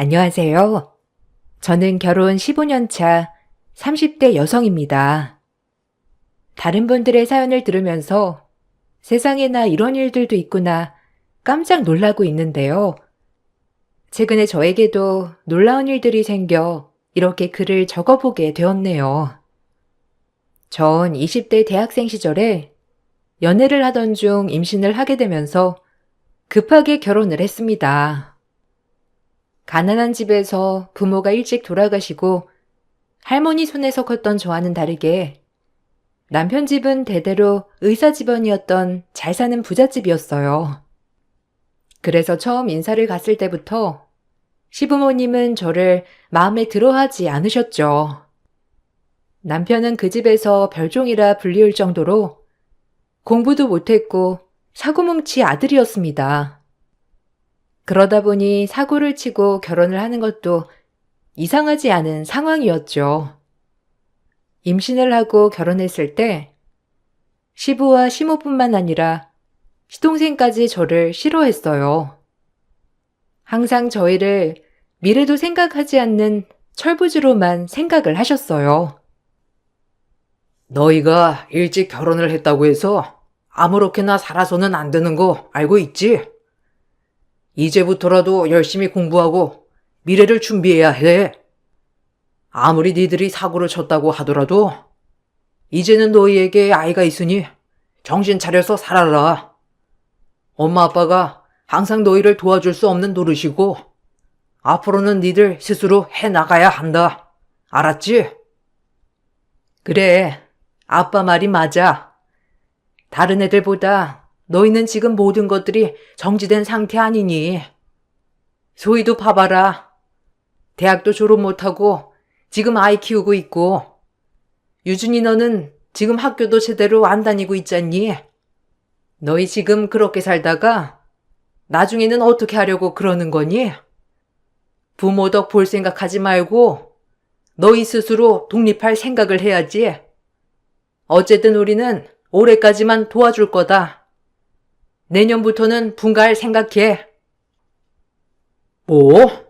안녕하세요. 저는 결혼 15년 차 30대 여성입니다. 다른 분들의 사연을 들으면서 세상에나 이런 일들도 있구나 깜짝 놀라고 있는데요. 최근에 저에게도 놀라운 일들이 생겨 이렇게 글을 적어보게 되었네요. 전 20대 대학생 시절에 연애를 하던 중 임신을 하게 되면서 급하게 결혼을 했습니다. 가난한 집에서 부모가 일찍 돌아가시고 할머니 손에서 컸던 저와는 다르게 남편 집은 대대로 의사 집안이었던 잘 사는 부잣집이었어요. 그래서 처음 인사를 갔을 때부터 시부모님은 저를 마음에 들어하지 않으셨죠. 남편은 그 집에서 별종이라 불리울 정도로 공부도 못했고 사고뭉치 아들이었습니다. 그러다 보니 사고를 치고 결혼을 하는 것도 이상하지 않은 상황이었죠. 임신을 하고 결혼했을 때 시부와 시모뿐만 아니라 시동생까지 저를 싫어했어요. 항상 저희를 미래도 생각하지 않는 철부지로만 생각을 하셨어요. 너희가 일찍 결혼을 했다고 해서 아무렇게나 살아서는 안 되는 거 알고 있지? 이제부터라도 열심히 공부하고 미래를 준비해야 해. 아무리 니들이 사고를 쳤다고 하더라도 이제는 너희에게 아이가 있으니 정신 차려서 살아라. 엄마 아빠가 항상 너희를 도와줄 수 없는 노릇이고 앞으로는 니들 스스로 해나가야 한다. 알았지? 그래, 아빠 말이 맞아. 다른 애들보다 너희는 지금 모든 것들이 정지된 상태 아니니. 소희도 봐봐라. 대학도 졸업 못하고 지금 아이 키우고 있고, 유준이 너는 지금 학교도 제대로 안 다니고 있잖니. 너희 지금 그렇게 살다가 나중에는 어떻게 하려고 그러는 거니? 부모 덕 볼 생각하지 말고 너희 스스로 독립할 생각을 해야지. 어쨌든 우리는 올해까지만 도와줄 거다. 내년부터는 분가할 생각해. 뭐?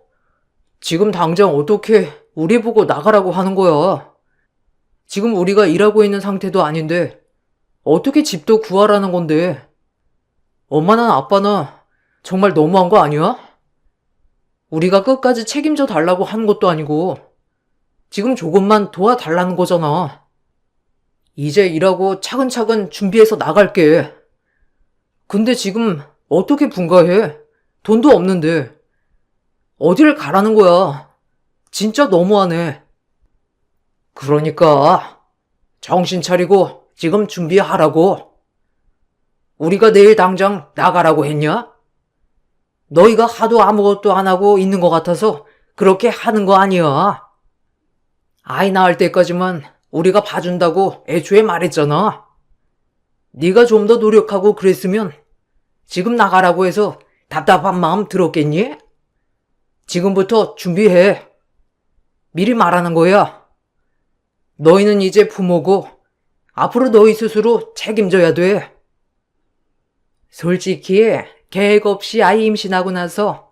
지금 당장 어떻게 우리 보고 나가라고 하는 거야? 지금 우리가 일하고 있는 상태도 아닌데 어떻게 집도 구하라는 건데? 엄마나 아빠나 정말 너무한 거 아니야? 우리가 끝까지 책임져 달라고 하는 것도 아니고 지금 조금만 도와달라는 거잖아. 이제 일하고 차근차근 준비해서 나갈게. 근데 지금 어떻게 분가해? 돈도 없는데. 어디를 가라는 거야? 진짜 너무하네. 그러니까 정신 차리고 지금 준비하라고. 우리가 내일 당장 나가라고 했냐? 너희가 하도 아무것도 안 하고 있는 것 같아서 그렇게 하는 거 아니야. 아이 낳을 때까지만 우리가 봐준다고 애초에 말했잖아. 네가 좀 더 노력하고 그랬으면 지금 나가라고 해서 답답한 마음 들었겠니? 지금부터 준비해. 미리 말하는 거야. 너희는 이제 부모고 앞으로 너희 스스로 책임져야 돼. 솔직히 계획 없이 아이 임신하고 나서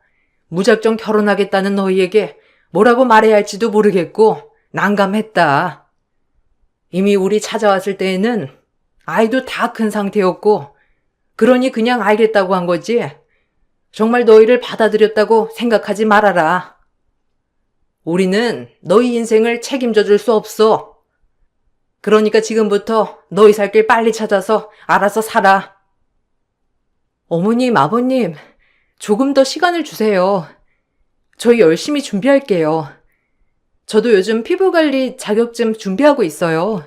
무작정 결혼하겠다는 너희에게 뭐라고 말해야 할지도 모르겠고 난감했다. 이미 우리 찾아왔을 때에는 아이도 다 큰 상태였고 그러니 그냥 알겠다고 한 거지. 정말 너희를 받아들였다고 생각하지 말아라. 우리는 너희 인생을 책임져 줄 수 없어. 그러니까 지금부터 너희 살 길 빨리 찾아서 알아서 살아. 어머님, 아버님, 조금 더 시간을 주세요. 저희 열심히 준비할게요. 저도 요즘 피부관리 자격증 준비하고 있어요.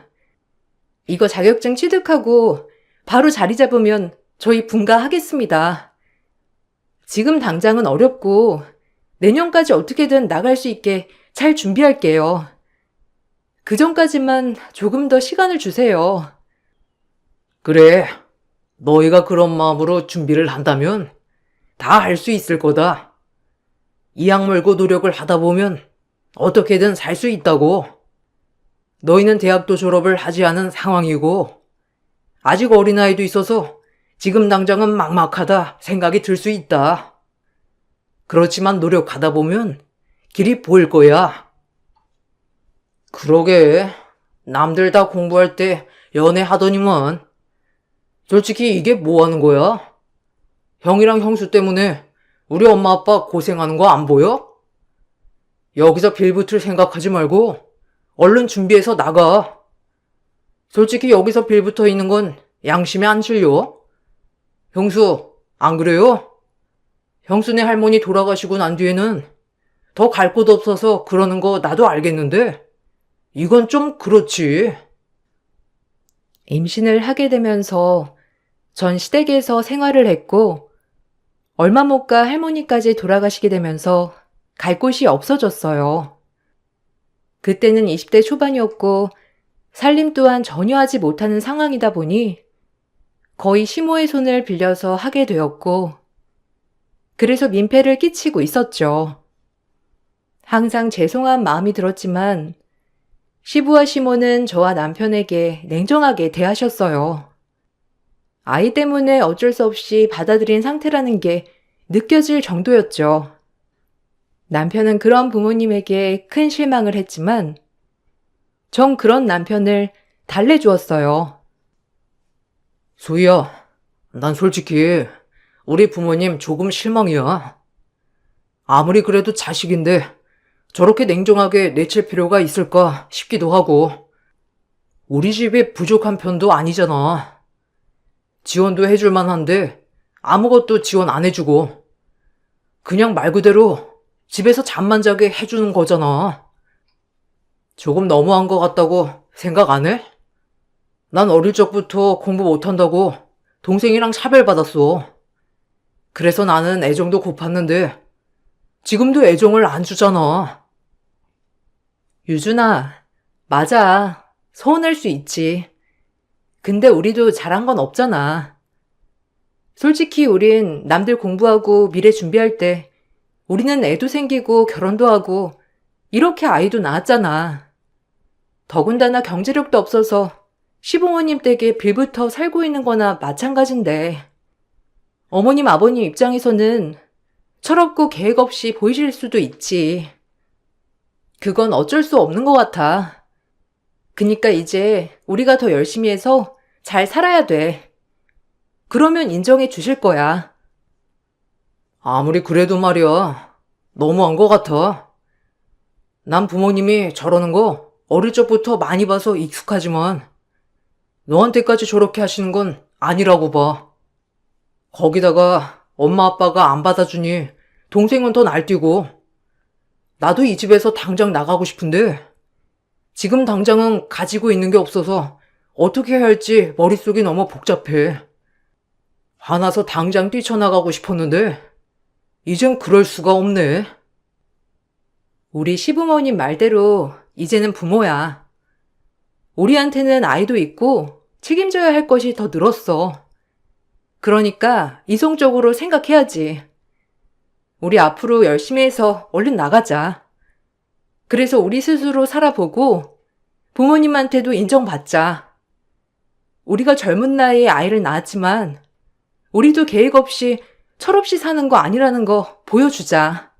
이거 자격증 취득하고 바로 자리 잡으면 저희 분가하겠습니다. 지금 당장은 어렵고 내년까지 어떻게든 나갈 수 있게 잘 준비할게요. 그 전까지만 조금 더 시간을 주세요. 그래. 너희가 그런 마음으로 준비를 한다면 다 할 수 있을 거다. 이악 물고 노력을 하다 보면 어떻게든 살 수 있다고. 너희는 대학도 졸업을 하지 않은 상황이고 아직 어린아이도 있어서 지금 당장은 막막하다 생각이 들 수 있다. 그렇지만 노력하다 보면 길이 보일 거야. 그러게, 남들 다 공부할 때 연애하더니만. 솔직히 이게 뭐 하는 거야? 형이랑 형수 때문에 우리 엄마 아빠 고생하는 거 안 보여? 여기서 빌붙을 생각하지 말고 얼른 준비해서 나가. 솔직히 여기서 빌붙어 있는 건 양심에 안 실려. 형수, 안 그래요? 형수네 할머니 돌아가시고 난 뒤에는 더 갈 곳 없어서 그러는 거 나도 알겠는데 이건 좀 그렇지. 임신을 하게 되면서 전 시댁에서 생활을 했고 얼마 못 가 할머니까지 돌아가시게 되면서 갈 곳이 없어졌어요. 그때는 20대 초반이었고 살림 또한 전혀 하지 못하는 상황이다 보니 거의 시모의 손을 빌려서 하게 되었고 그래서 민폐를 끼치고 있었죠. 항상 죄송한 마음이 들었지만 시부와 시모는 저와 남편에게 냉정하게 대하셨어요. 아이 때문에 어쩔 수 없이 받아들인 상태라는 게 느껴질 정도였죠. 남편은 그런 부모님에게 큰 실망을 했지만 전 그런 남편을 달래주었어요. 소희야, 난 솔직히 우리 부모님 조금 실망이야. 아무리 그래도 자식인데 저렇게 냉정하게 내칠 필요가 있을까 싶기도 하고. 우리 집이 부족한 편도 아니잖아. 지원도 해줄 만한데 아무것도 지원 안 해주고 그냥 말 그대로 집에서 잠만 자게 해주는 거잖아. 조금 너무한 것 같다고 생각 안 해? 난 어릴 적부터 공부 못한다고 동생이랑 차별받았어. 그래서 나는 애정도 고팠는데 지금도 애정을 안 주잖아. 유준아, 맞아. 서운할 수 있지. 근데 우리도 잘한 건 없잖아. 솔직히 우린 남들 공부하고 미래 준비할 때 우리는 애도 생기고 결혼도 하고 이렇게 아이도 낳았잖아. 더군다나 경제력도 없어서 시부모님 댁에 빌붙어 살고 있는 거나 마찬가지인데 어머님 아버님 입장에서는 철없고 계획 없이 보이실 수도 있지. 그건 어쩔 수 없는 것 같아. 그니까 이제 우리가 더 열심히 해서 잘 살아야 돼. 그러면 인정해 주실 거야. 아무리 그래도 말이야. 너무한 것 같아. 난 부모님이 저러는 거 어릴 적부터 많이 봐서 익숙하지만 너한테까지 저렇게 하시는 건 아니라고 봐. 거기다가 엄마 아빠가 안 받아주니 동생은 더 날뛰고 나도 이 집에서 당장 나가고 싶은데 지금 당장은 가지고 있는 게 없어서 어떻게 해야 할지 머릿속이 너무 복잡해. 화나서 당장 뛰쳐나가고 싶었는데 이젠 그럴 수가 없네. 우리 시부모님 말대로 이제는 부모야. 우리한테는 아이도 있고 책임져야 할 것이 더 늘었어. 그러니까 이성적으로 생각해야지. 우리 앞으로 열심히 해서 얼른 나가자. 그래서 우리 스스로 살아보고 부모님한테도 인정받자. 우리가 젊은 나이에 아이를 낳았지만 우리도 계획 없이 철없이 사는 거 아니라는 거 보여주자.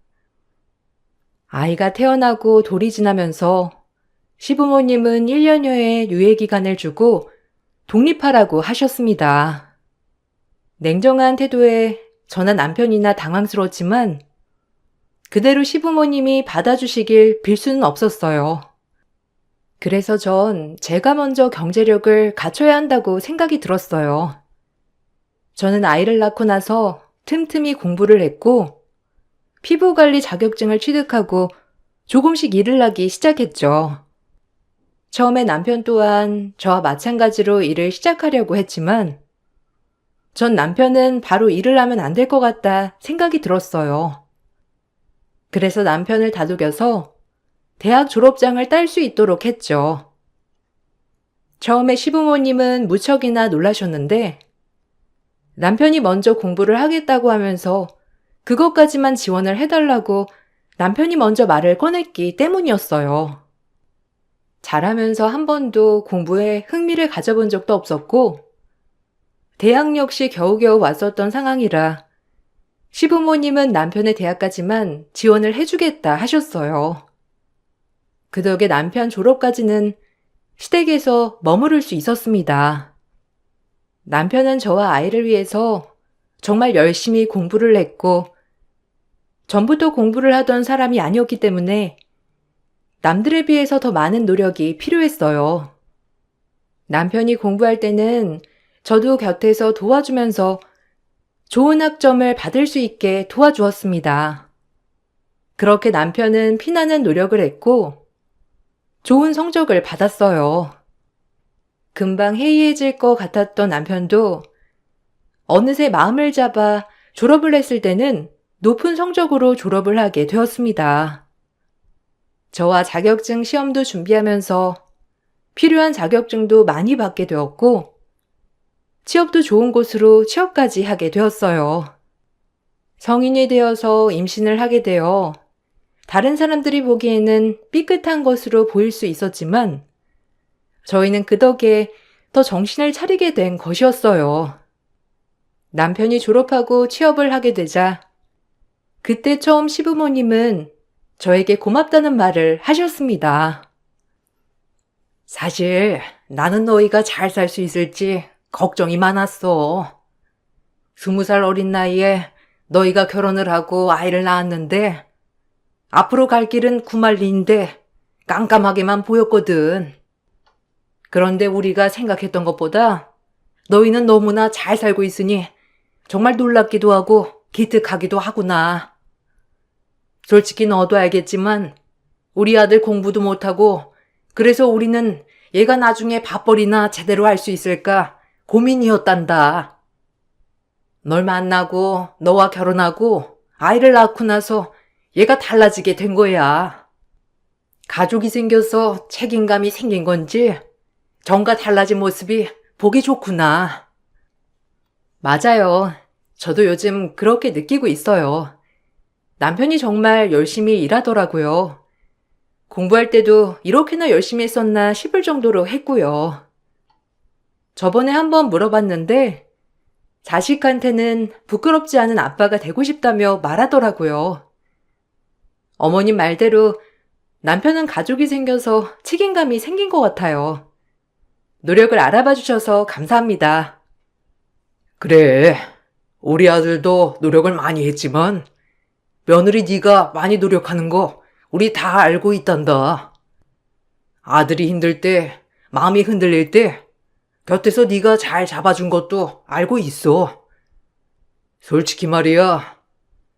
아이가 태어나고 돌이 지나면서 시부모님은 1년여의 유예기간을 주고 독립하라고 하셨습니다. 냉정한 태도에 저나 남편이나 당황스러웠지만 그대로 시부모님이 받아주시길 빌 수는 없었어요. 그래서 전 제가 먼저 경제력을 갖춰야 한다고 생각이 들었어요. 저는 아이를 낳고 나서 틈틈이 공부를 했고 피부관리 자격증을 취득하고 조금씩 일을 하기 시작했죠. 처음에 남편 또한 저와 마찬가지로 일을 시작하려고 했지만 전 남편은 바로 일을 하면 안 될 것 같다 생각이 들었어요. 그래서 남편을 다독여서 대학 졸업장을 딸 수 있도록 했죠. 처음에 시부모님은 무척이나 놀라셨는데 남편이 먼저 공부를 하겠다고 하면서 그것까지만 지원을 해달라고 남편이 먼저 말을 꺼냈기 때문이었어요. 자라면서 한 번도 공부에 흥미를 가져본 적도 없었고 대학 역시 겨우겨우 왔었던 상황이라 시부모님은 남편의 대학까지만 지원을 해주겠다 하셨어요. 그 덕에 남편 졸업까지는 시댁에서 머무를 수 있었습니다. 남편은 저와 아이를 위해서 정말 열심히 공부를 했고, 전부터 공부를 하던 사람이 아니었기 때문에 남들에 비해서 더 많은 노력이 필요했어요. 남편이 공부할 때는 저도 곁에서 도와주면서 좋은 학점을 받을 수 있게 도와주었습니다. 그렇게 남편은 피나는 노력을 했고 좋은 성적을 받았어요. 금방 해이해질 것 같았던 남편도 어느새 마음을 잡아 졸업을 했을 때는 높은 성적으로 졸업을 하게 되었습니다. 저와 자격증 시험도 준비하면서 필요한 자격증도 많이 받게 되었고 취업도 좋은 곳으로 취업까지 하게 되었어요. 성인이 되어서 임신을 하게 되어 다른 사람들이 보기에는 삐끗한 것으로 보일 수 있었지만 저희는 그 덕에 더 정신을 차리게 된 것이었어요. 남편이 졸업하고 취업을 하게 되자 그때 처음 시부모님은 저에게 고맙다는 말을 하셨습니다. 사실 나는 너희가 잘 살 수 있을지 걱정이 많았어. 20살 어린 나이에 너희가 결혼을 하고 아이를 낳았는데 앞으로 갈 길은 구만리인데 깜깜하게만 보였거든. 그런데 우리가 생각했던 것보다 너희는 너무나 잘 살고 있으니 정말 놀랍기도 하고 기특하기도 하구나. 솔직히 너도 알겠지만 우리 아들 공부도 못하고 그래서 우리는 얘가 나중에 밥벌이나 제대로 할 수 있을까 고민이었단다. 널 만나고 너와 결혼하고 아이를 낳고 나서 얘가 달라지게 된 거야. 가족이 생겨서 책임감이 생긴 건지 전과 달라진 모습이 보기 좋구나. 맞아요. 저도 요즘 그렇게 느끼고 있어요. 남편이 정말 열심히 일하더라고요. 공부할 때도 이렇게나 열심히 했었나 싶을 정도로 했고요. 저번에 한번 물어봤는데 자식한테는 부끄럽지 않은 아빠가 되고 싶다며 말하더라고요. 어머님 말대로 남편은 가족이 생겨서 책임감이 생긴 것 같아요. 노력을 알아봐 주셔서 감사합니다. 그래, 우리 아들도 노력을 많이 했지만 며느리 네가 많이 노력하는 거 우리 다 알고 있단다. 아들이 힘들 때, 마음이 흔들릴 때 곁에서 네가 잘 잡아준 것도 알고 있어. 솔직히 말이야,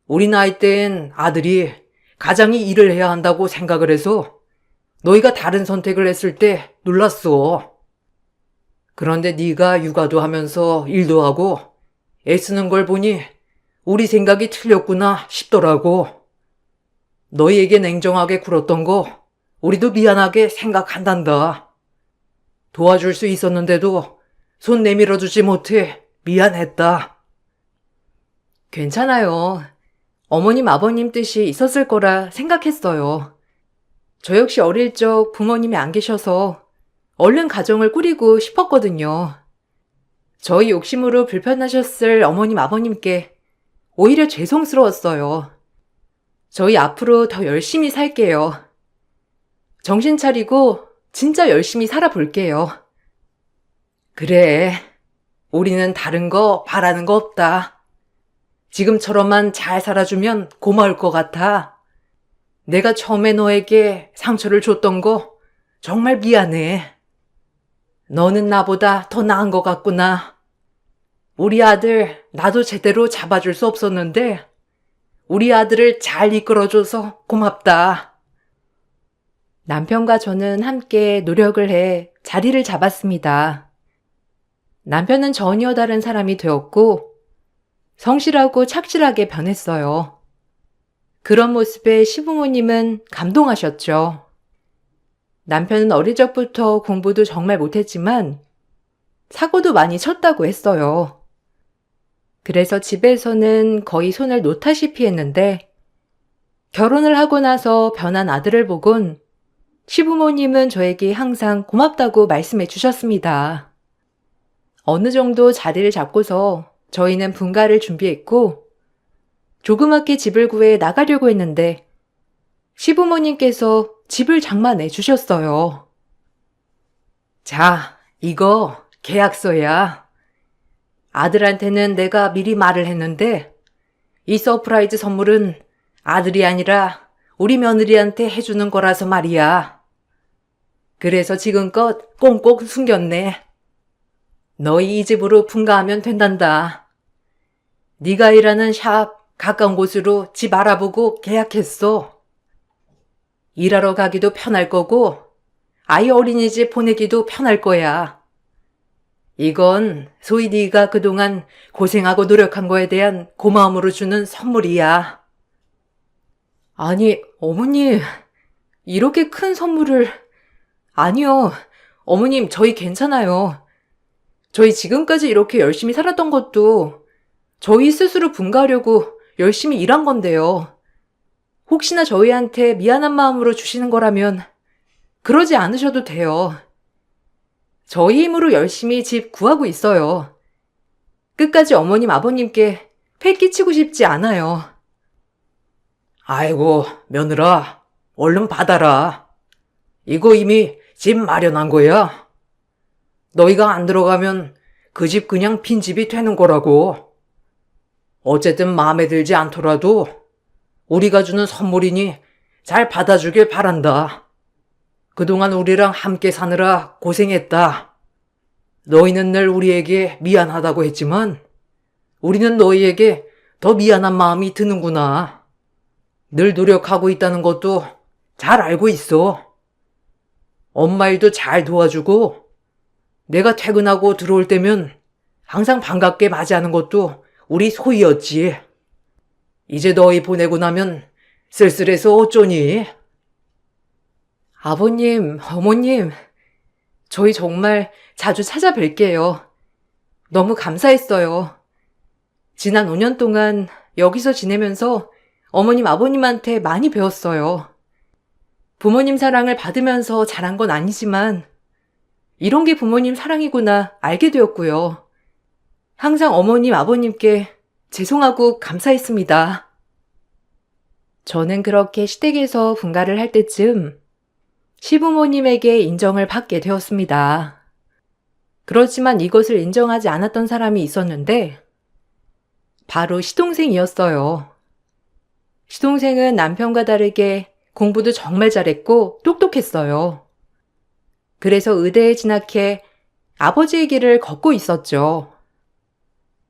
우리 나이 땐 아들이 가장이 일을 해야 한다고 생각을 해서 너희가 다른 선택을 했을 때 놀랐어. 그런데 네가 육아도 하면서 일도 하고 애쓰는 걸 보니 우리 생각이 틀렸구나 싶더라고. 너희에게 냉정하게 굴었던 거 우리도 미안하게 생각한단다. 도와줄 수 있었는데도 손 내밀어주지 못해 미안했다. 괜찮아요. 어머님, 아버님 뜻이 있었을 거라 생각했어요. 저 역시 어릴 적 부모님이 안 계셔서 얼른 가정을 꾸리고 싶었거든요. 저희 욕심으로 불편하셨을 어머님, 아버님께 오히려 죄송스러웠어요. 저희 앞으로 더 열심히 살게요. 정신 차리고 진짜 열심히 살아볼게요. 그래, 우리는 다른 거 바라는 거 없다. 지금처럼만 잘 살아주면 고마울 것 같아. 내가 처음에 너에게 상처를 줬던 거 정말 미안해. 너는 나보다 더 나은 것 같구나. 우리 아들 나도 제대로 잡아줄 수 없었는데 우리 아들을 잘 이끌어줘서 고맙다. 남편과 저는 함께 노력을 해 자리를 잡았습니다. 남편은 전혀 다른 사람이 되었고 성실하고 착실하게 변했어요. 그런 모습에 시부모님은 감동하셨죠. 남편은 어릴 적부터 공부도 정말 못했지만 사고도 많이 쳤다고 했어요. 그래서 집에서는 거의 손을 놓다시피 했는데 결혼을 하고 나서 변한 아들을 보곤 시부모님은 저에게 항상 고맙다고 말씀해 주셨습니다. 어느 정도 자리를 잡고서 저희는 분가를 준비했고 조그맣게 집을 구해 나가려고 했는데 시부모님께서 집을 장만해 주셨어요. 자, 이거 계약서야. 아들한테는 내가 미리 말을 했는데 이 서프라이즈 선물은 아들이 아니라 우리 며느리한테 해주는 거라서 말이야. 그래서 지금껏 꽁꽁 숨겼네. 너희 이 집으로 분가하면 된단다. 네가 일하는 샵 가까운 곳으로 집 알아보고 계약했어. 일하러 가기도 편할 거고 아이 어린이집 보내기도 편할 거야. 이건 소위 네가 그동안 고생하고 노력한 거에 대한 고마움으로 주는 선물이야. 아니, 어머니, 이렇게 큰 선물을... 아니요, 어머님, 저희 괜찮아요. 저희 지금까지 이렇게 열심히 살았던 것도 저희 스스로 분가하려고 열심히 일한 건데요. 혹시나 저희한테 미안한 마음으로 주시는 거라면 그러지 않으셔도 돼요. 저희 힘으로 열심히 집 구하고 있어요. 끝까지 어머님, 아버님께 패 끼치고 싶지 않아요. 아이고, 며느라, 얼른 받아라. 이거 이미 집 마련한 거야. 너희가 안 들어가면 그 집 그냥 빈집이 되는 거라고. 어쨌든 마음에 들지 않더라도 우리가 주는 선물이니 잘 받아주길 바란다. 그동안 우리랑 함께 사느라 고생했다. 너희는 늘 우리에게 미안하다고 했지만 우리는 너희에게 더 미안한 마음이 드는구나. 늘 노력하고 있다는 것도 잘 알고 있어. 엄마 일도 잘 도와주고 내가 퇴근하고 들어올 때면 항상 반갑게 맞이하는 것도 우리 소희였지. 이제 너희 보내고 나면 쓸쓸해서 어쩌니? 아버님, 어머님, 저희 정말 자주 찾아뵐게요. 너무 감사했어요. 지난 5년 동안 여기서 지내면서 어머님, 아버님한테 많이 배웠어요. 부모님 사랑을 받으면서 자란 건 아니지만 이런 게 부모님 사랑이구나 알게 되었고요. 항상 어머님, 아버님께 죄송하고 감사했습니다. 저는 그렇게 시댁에서 분가를 할 때쯤 시부모님에게 인정을 받게 되었습니다. 그렇지만 이것을 인정하지 않았던 사람이 있었는데 바로 시동생이었어요. 시동생은 남편과 다르게 공부도 정말 잘했고 똑똑했어요. 그래서 의대에 진학해 아버지의 길을 걷고 있었죠.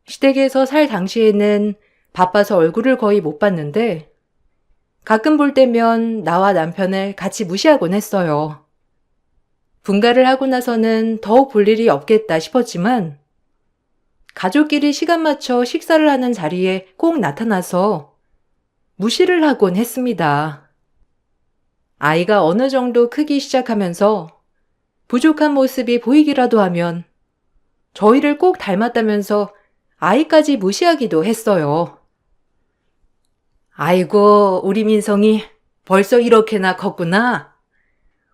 시댁에서 살 당시에는 바빠서 얼굴을 거의 못 봤는데 가끔 볼 때면 나와 남편을 같이 무시하곤 했어요. 분가를 하고 나서는 더욱 볼 일이 없겠다 싶었지만 가족끼리 시간 맞춰 식사를 하는 자리에 꼭 나타나서 무시를 하곤 했습니다. 아이가 어느 정도 크기 시작하면서 부족한 모습이 보이기라도 하면 저희를 꼭 닮았다면서 아이까지 무시하기도 했어요. 아이고, 우리 민성이 벌써 이렇게나 컸구나.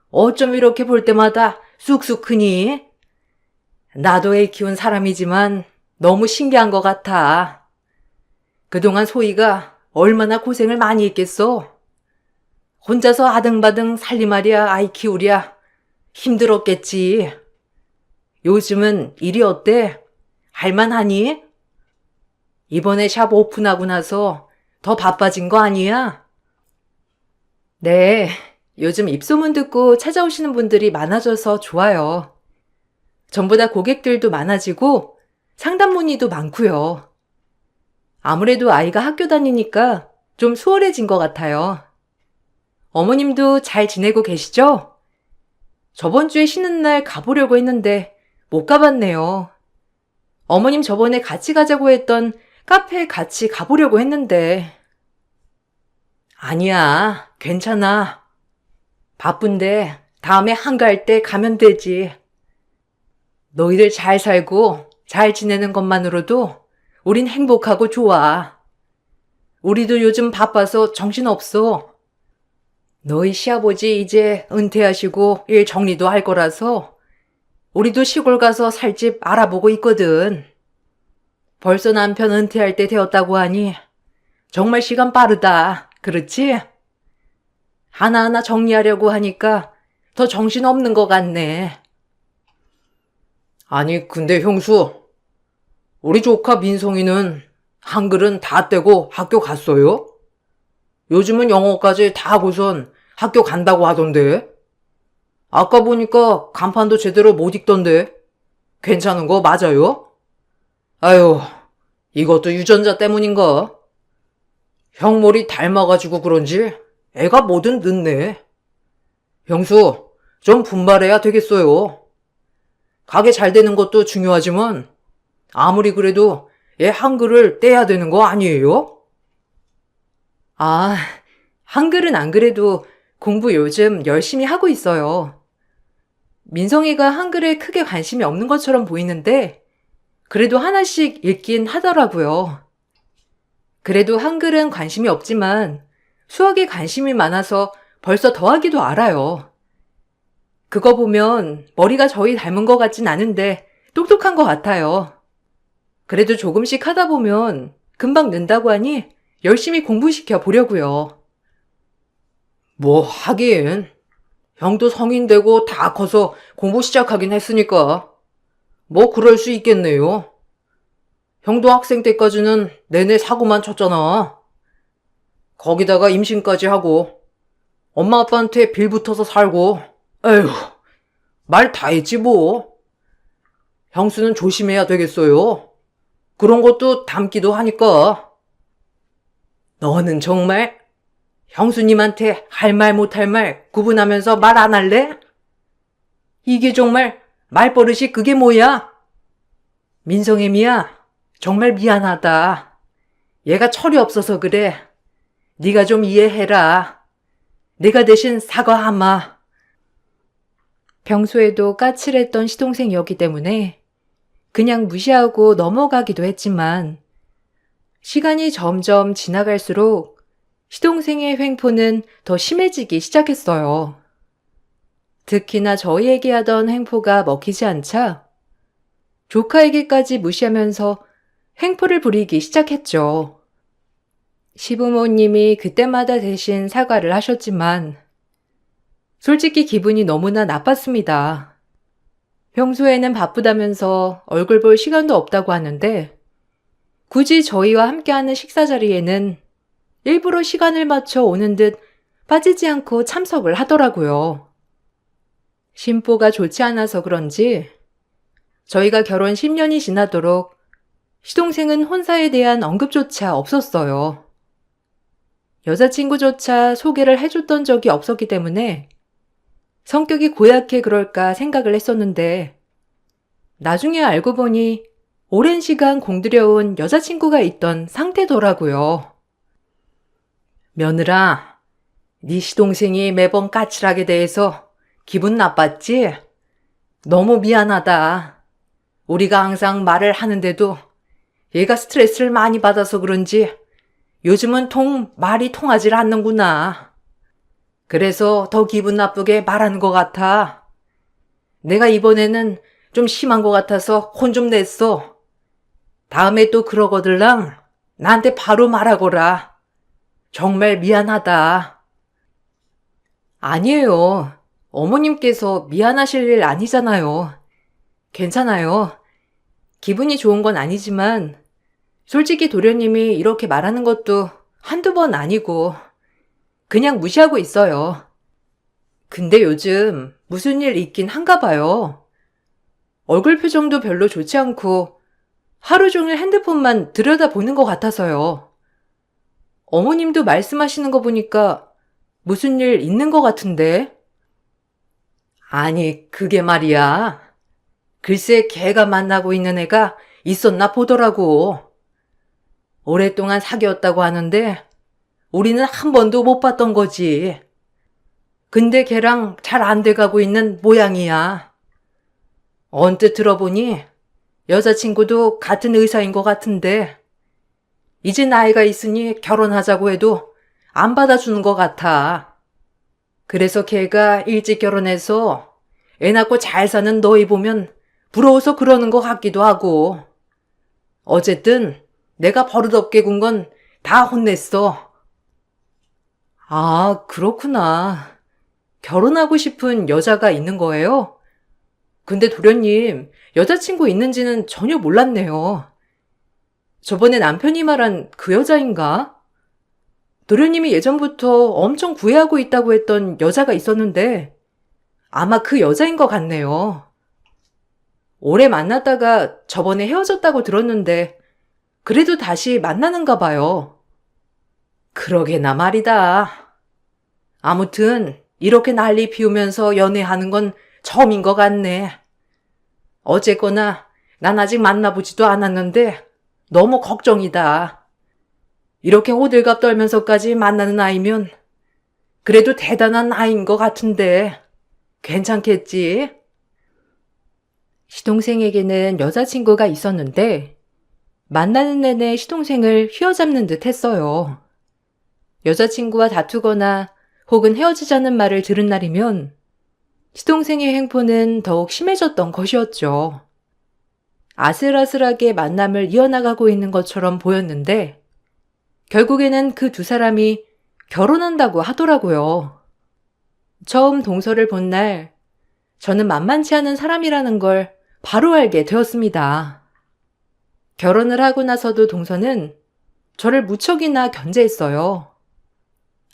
어쩜 이렇게 볼 때마다 쑥쑥 크니? 나도 애 키운 사람이지만 너무 신기한 것 같아. 그동안 소희가 얼마나 고생을 많이 했겠어. 혼자서 아등바등 살림하랴 아이 키우랴 힘들었겠지. 요즘은 일이 어때? 할만하니? 이번에 샵 오픈하고 나서 더 바빠진 거 아니야? 네, 요즘 입소문 듣고 찾아오시는 분들이 많아져서 좋아요. 전보다 고객들도 많아지고 상담 문의도 많고요. 아무래도 아이가 학교 다니니까 좀 수월해진 것 같아요. 어머님도 잘 지내고 계시죠? 저번 주에 쉬는 날 가보려고 했는데 못 가봤네요. 어머님 저번에 같이 가자고 했던 카페에 같이 가보려고 했는데. 아니야, 괜찮아. 바쁜데 다음에 한가할 때 가면 되지. 너희들 잘 살고 잘 지내는 것만으로도 우린 행복하고 좋아. 우리도 요즘 바빠서 정신없어. 너희 시아버지 이제 은퇴하시고 일 정리도 할 거라서 우리도 시골 가서 살 집 알아보고 있거든. 벌써 남편 은퇴할 때 되었다고 하니 정말 시간 빠르다. 그렇지? 하나하나 정리하려고 하니까 더 정신없는 것 같네. 아니, 근데 형수, 우리 조카 민성이는 한글은 다 떼고 학교 갔어요? 요즘은 영어까지 다 하고선 학교 간다고 하던데. 아까 보니까 간판도 제대로 못 읽던데. 괜찮은 거 맞아요? 아유, 이것도 유전자 때문인가? 형머리 닮아가지고 그런지 애가 뭐든 늦네. 형수, 좀 분발해야 되겠어요. 가게 잘 되는 것도 중요하지만 아무리 그래도 얘 한글을 떼야 되는 거 아니에요? 아, 한글은 안 그래도 공부 요즘 열심히 하고 있어요. 민성이가 한글에 크게 관심이 없는 것처럼 보이는데 그래도 하나씩 읽긴 하더라고요. 그래도 한글은 관심이 없지만 수학에 관심이 많아서 벌써 더하기도 알아요. 그거 보면 머리가 저희 닮은 것 같진 않은데 똑똑한 것 같아요. 그래도 조금씩 하다 보면 금방 는다고 하니 열심히 공부시켜 보려고요. 뭐 하긴 형도 성인 되고 다 커서 공부 시작하긴 했으니까 뭐 그럴 수 있겠네요. 형도 학생 때까지는 내내 사고만 쳤잖아. 거기다가 임신까지 하고 엄마 아빠한테 빌붙어서 살고 에휴 말 다 했지 뭐. 형수는 조심해야 되겠어요. 그런 것도 닮기도 하니까. 너는 정말 형수님한테 할 말 못할 말 구분하면서 말 안 할래? 이게 정말 말버릇이 그게 뭐야? 민성애미야, 정말 미안하다. 얘가 철이 없어서 그래. 네가 좀 이해해라. 내가 대신 사과하마. 평소에도 까칠했던 시동생이었기 때문에 그냥 무시하고 넘어가기도 했지만 시간이 점점 지나갈수록 시동생의 횡포는 더 심해지기 시작했어요. 특히나 저희에게 하던 횡포가 먹히지 않자 조카에게까지 무시하면서 횡포를 부리기 시작했죠. 시부모님이 그때마다 대신 사과를 하셨지만 솔직히 기분이 너무나 나빴습니다. 평소에는 바쁘다면서 얼굴 볼 시간도 없다고 하는데 굳이 저희와 함께하는 식사 자리에는 일부러 시간을 맞춰 오는 듯 빠지지 않고 참석을 하더라고요. 심보가 좋지 않아서 그런지 저희가 결혼 10년이 지나도록 시동생은 혼사에 대한 언급조차 없었어요. 여자친구조차 소개를 해줬던 적이 없었기 때문에 성격이 고약해 그럴까 생각을 했었는데 나중에 알고 보니 오랜 시간 공들여온 여자친구가 있던 상태더라고요. 며느라, 네 시동생이 매번 까칠하게 대해서 기분 나빴지? 너무 미안하다. 우리가 항상 말을 하는데도 얘가 스트레스를 많이 받아서 그런지 요즘은 말이 통하질 않는구나. 그래서 더 기분 나쁘게 말하는 것 같아. 내가 이번에는 좀 심한 것 같아서 혼 좀 냈어. 다음에 또 그러거들랑 나한테 바로 말하거라. 정말 미안하다. 아니에요. 어머님께서 미안하실 일 아니잖아요. 괜찮아요. 기분이 좋은 건 아니지만 솔직히 도련님이 이렇게 말하는 것도 한두 번 아니고 그냥 무시하고 있어요. 근데 요즘 무슨 일 있긴 한가 봐요. 얼굴 표정도 별로 좋지 않고 하루 종일 핸드폰만 들여다보는 것 같아서요. 어머님도 말씀하시는 거 보니까 무슨 일 있는 것 같은데? 아니, 그게 말이야. 글쎄 걔가 만나고 있는 애가 있었나 보더라고. 오랫동안 사귀었다고 하는데 우리는 한 번도 못 봤던 거지. 근데 걔랑 잘 안 돼가고 있는 모양이야. 언뜻 들어보니 여자친구도 같은 의사인 것 같은데 이제 나이가 있으니 결혼하자고 해도 안 받아주는 것 같아. 그래서 걔가 일찍 결혼해서 애 낳고 잘 사는 너희 보면 부러워서 그러는 것 같기도 하고. 어쨌든 내가 버릇없게 군 건 다 혼냈어. 아, 그렇구나. 결혼하고 싶은 여자가 있는 거예요? 근데 도련님, 여자친구 있는지는 전혀 몰랐네요. 저번에 남편이 말한 그 여자인가? 도련님이 예전부터 엄청 구애하고 있다고 했던 여자가 있었는데 아마 그 여자인 것 같네요. 오래 만났다가 저번에 헤어졌다고 들었는데 그래도 다시 만나는가 봐요. 그러게나 말이다. 아무튼 이렇게 난리 피우면서 연애하는 건 처음인 것 같네. 어쨌거나 난 아직 만나보지도 않았는데 너무 걱정이다. 이렇게 호들갑 떨면서까지 만나는 아이면 그래도 대단한 아이인 것 같은데 괜찮겠지? 시동생에게는 여자친구가 있었는데 만나는 내내 시동생을 휘어잡는 듯 했어요. 여자친구와 다투거나 혹은 헤어지자는 말을 들은 날이면 시동생의 행포는 더욱 심해졌던 것이었죠. 아슬아슬하게 만남을 이어나가고 있는 것처럼 보였는데 결국에는 그 두 사람이 결혼한다고 하더라고요. 처음 동서를 본 날 저는 만만치 않은 사람이라는 걸 바로 알게 되었습니다. 결혼을 하고 나서도 동서는 저를 무척이나 견제했어요.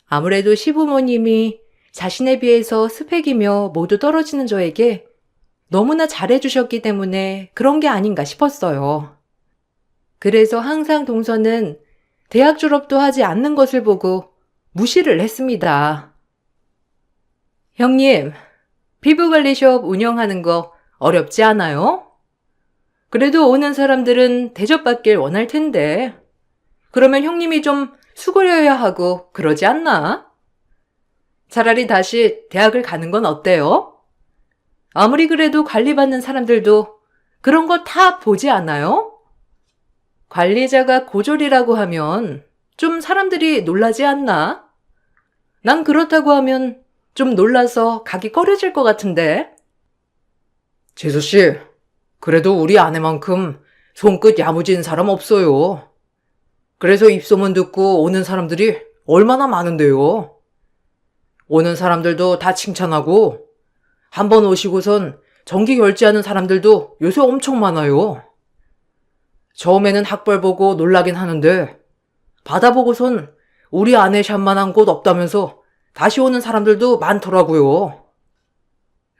아무래도 시부모님이 자신에 비해서 스펙이며 모두 떨어지는 저에게 너무나 잘해주셨기 때문에 그런 게 아닌가 싶었어요. 그래서 항상 동서는 대학 졸업도 하지 않는 것을 보고 무시를 했습니다. 형님, 피부관리숍 운영하는 거 어렵지 않아요? 그래도 오는 사람들은 대접받길 원할 텐데. 그러면 형님이 좀 수고려야 하고 그러지 않나? 차라리 다시 대학을 가는 건 어때요? 아무리 그래도 관리받는 사람들도 그런 거 다 보지 않아요? 관리자가 고졸이라고 하면 좀 사람들이 놀라지 않나? 난 그렇다고 하면 좀 놀라서 가기 꺼려질 것 같은데. 재수씨, 그래도 우리 아내만큼 손끝 야무진 사람 없어요. 그래서 입소문 듣고 오는 사람들이 얼마나 많은데요. 오는 사람들도 다 칭찬하고 한 번 오시고선 정기 결제하는 사람들도 요새 엄청 많아요. 처음에는 학벌 보고 놀라긴 하는데 받아보고선 우리 아내 샵만한 곳 없다면서 다시 오는 사람들도 많더라고요.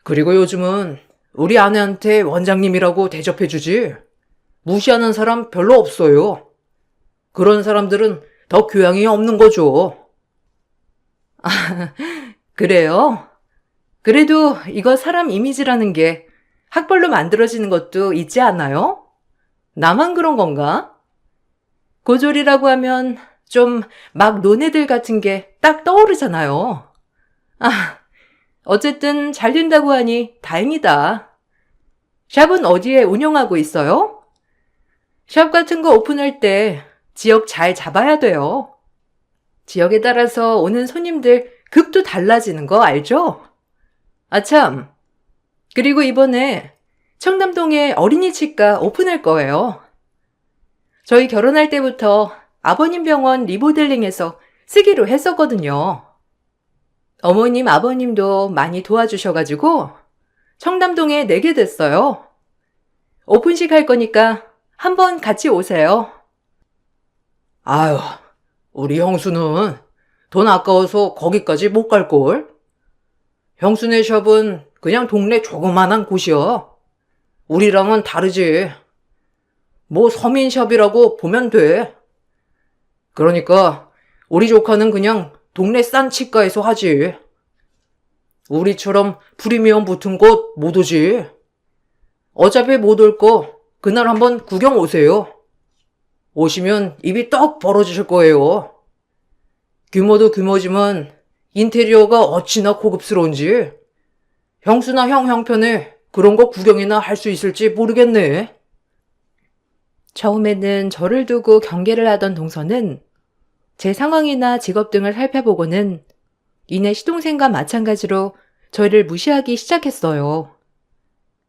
그리고 요즘은 우리 아내한테 원장님이라고 대접해주지 무시하는 사람 별로 없어요. 그런 사람들은 더 교양이 없는 거죠. 그래요? 그래도 이거 사람 이미지라는 게 학벌로 만들어지는 것도 있지 않아요? 나만 그런 건가? 고졸이라고 하면 좀 막 논애들 같은 게 딱 떠오르잖아요. 아, 어쨌든 잘 된다고 하니 다행이다. 샵은 어디에 운영하고 있어요? 샵 같은 거 오픈할 때 지역 잘 잡아야 돼요. 지역에 따라서 오는 손님들 급도 달라지는 거 알죠? 아참, 그리고 이번에 청담동에 어린이 치과 오픈할 거예요. 저희 결혼할 때부터 아버님 병원 리모델링해서 쓰기로 했었거든요. 어머님, 아버님도 많이 도와주셔가지고 청담동에 내게 됐어요. 오픈식 할 거니까 한번 같이 오세요. 아유, 우리 형수는 돈 아까워서 거기까지 못 갈걸? 형수네 샵은 그냥 동네 조그만한 곳이야. 우리랑은 다르지. 뭐 서민샵이라고 보면 돼. 그러니까 우리 조카는 그냥 동네 싼 치과에서 하지. 우리처럼 프리미엄 붙은 곳 못 오지. 어차피 못 올 거 그날 한번 구경 오세요. 오시면 입이 떡 벌어지실 거예요. 규모도 규모지만 인테리어가 어찌나 고급스러운지 형수나 형 형편에 그런 거 구경이나 할 수 있을지 모르겠네. 처음에는 저를 두고 경계를 하던 동서는 제 상황이나 직업 등을 살펴보고는 이내 시동생과 마찬가지로 저를 무시하기 시작했어요.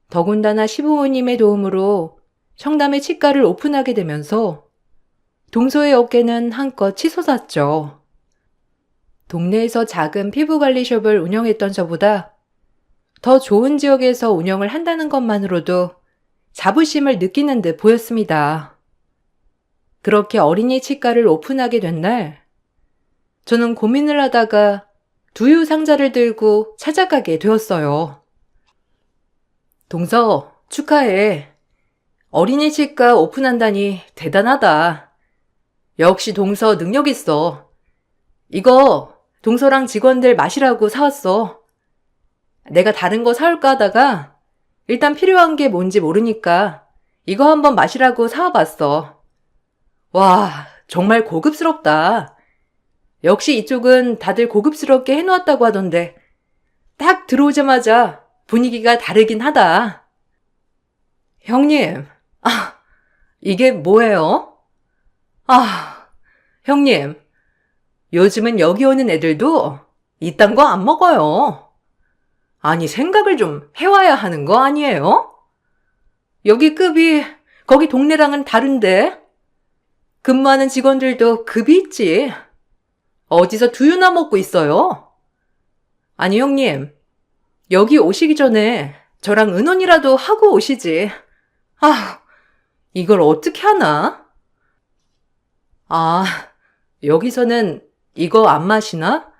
더군다나 시부모님의 도움으로 청담에 치과를 오픈하게 되면서 동서의 어깨는 한껏 치솟았죠. 동네에서 작은 피부관리숍을 운영했던 저보다 더 좋은 지역에서 운영을 한다는 것만으로도 자부심을 느끼는 듯 보였습니다. 그렇게 어린이 치과를 오픈하게 된 날, 저는 고민을 하다가 두유 상자를 들고 찾아가게 되었어요. 동서, 축하해. 어린이 치과 오픈한다니 대단하다. 역시 동서 능력 있어. 이거 동서랑 직원들 마시라고 사왔어. 내가 다른 거 사올까 하다가 일단 필요한 게 뭔지 모르니까 이거 한번 마시라고 사와봤어. 와, 정말 고급스럽다. 역시 이쪽은 다들 고급스럽게 해놓았다고 하던데 딱 들어오자마자 분위기가 다르긴 하다. 형님, 이게 뭐예요? 형님, 요즘은 여기 오는 애들도 이딴 거 안 먹어요. 아니, 생각을 좀 해와야 하는 거 아니에요? 여기 급이 거기 동네랑은 다른데? 근무하는 직원들도 급이 있지. 어디서 두유나 먹고 있어요? 아니, 형님, 여기 오시기 전에 저랑 의논이라도 하고 오시지. 이걸 어떻게 하나? 여기서는 이거 안 마시나?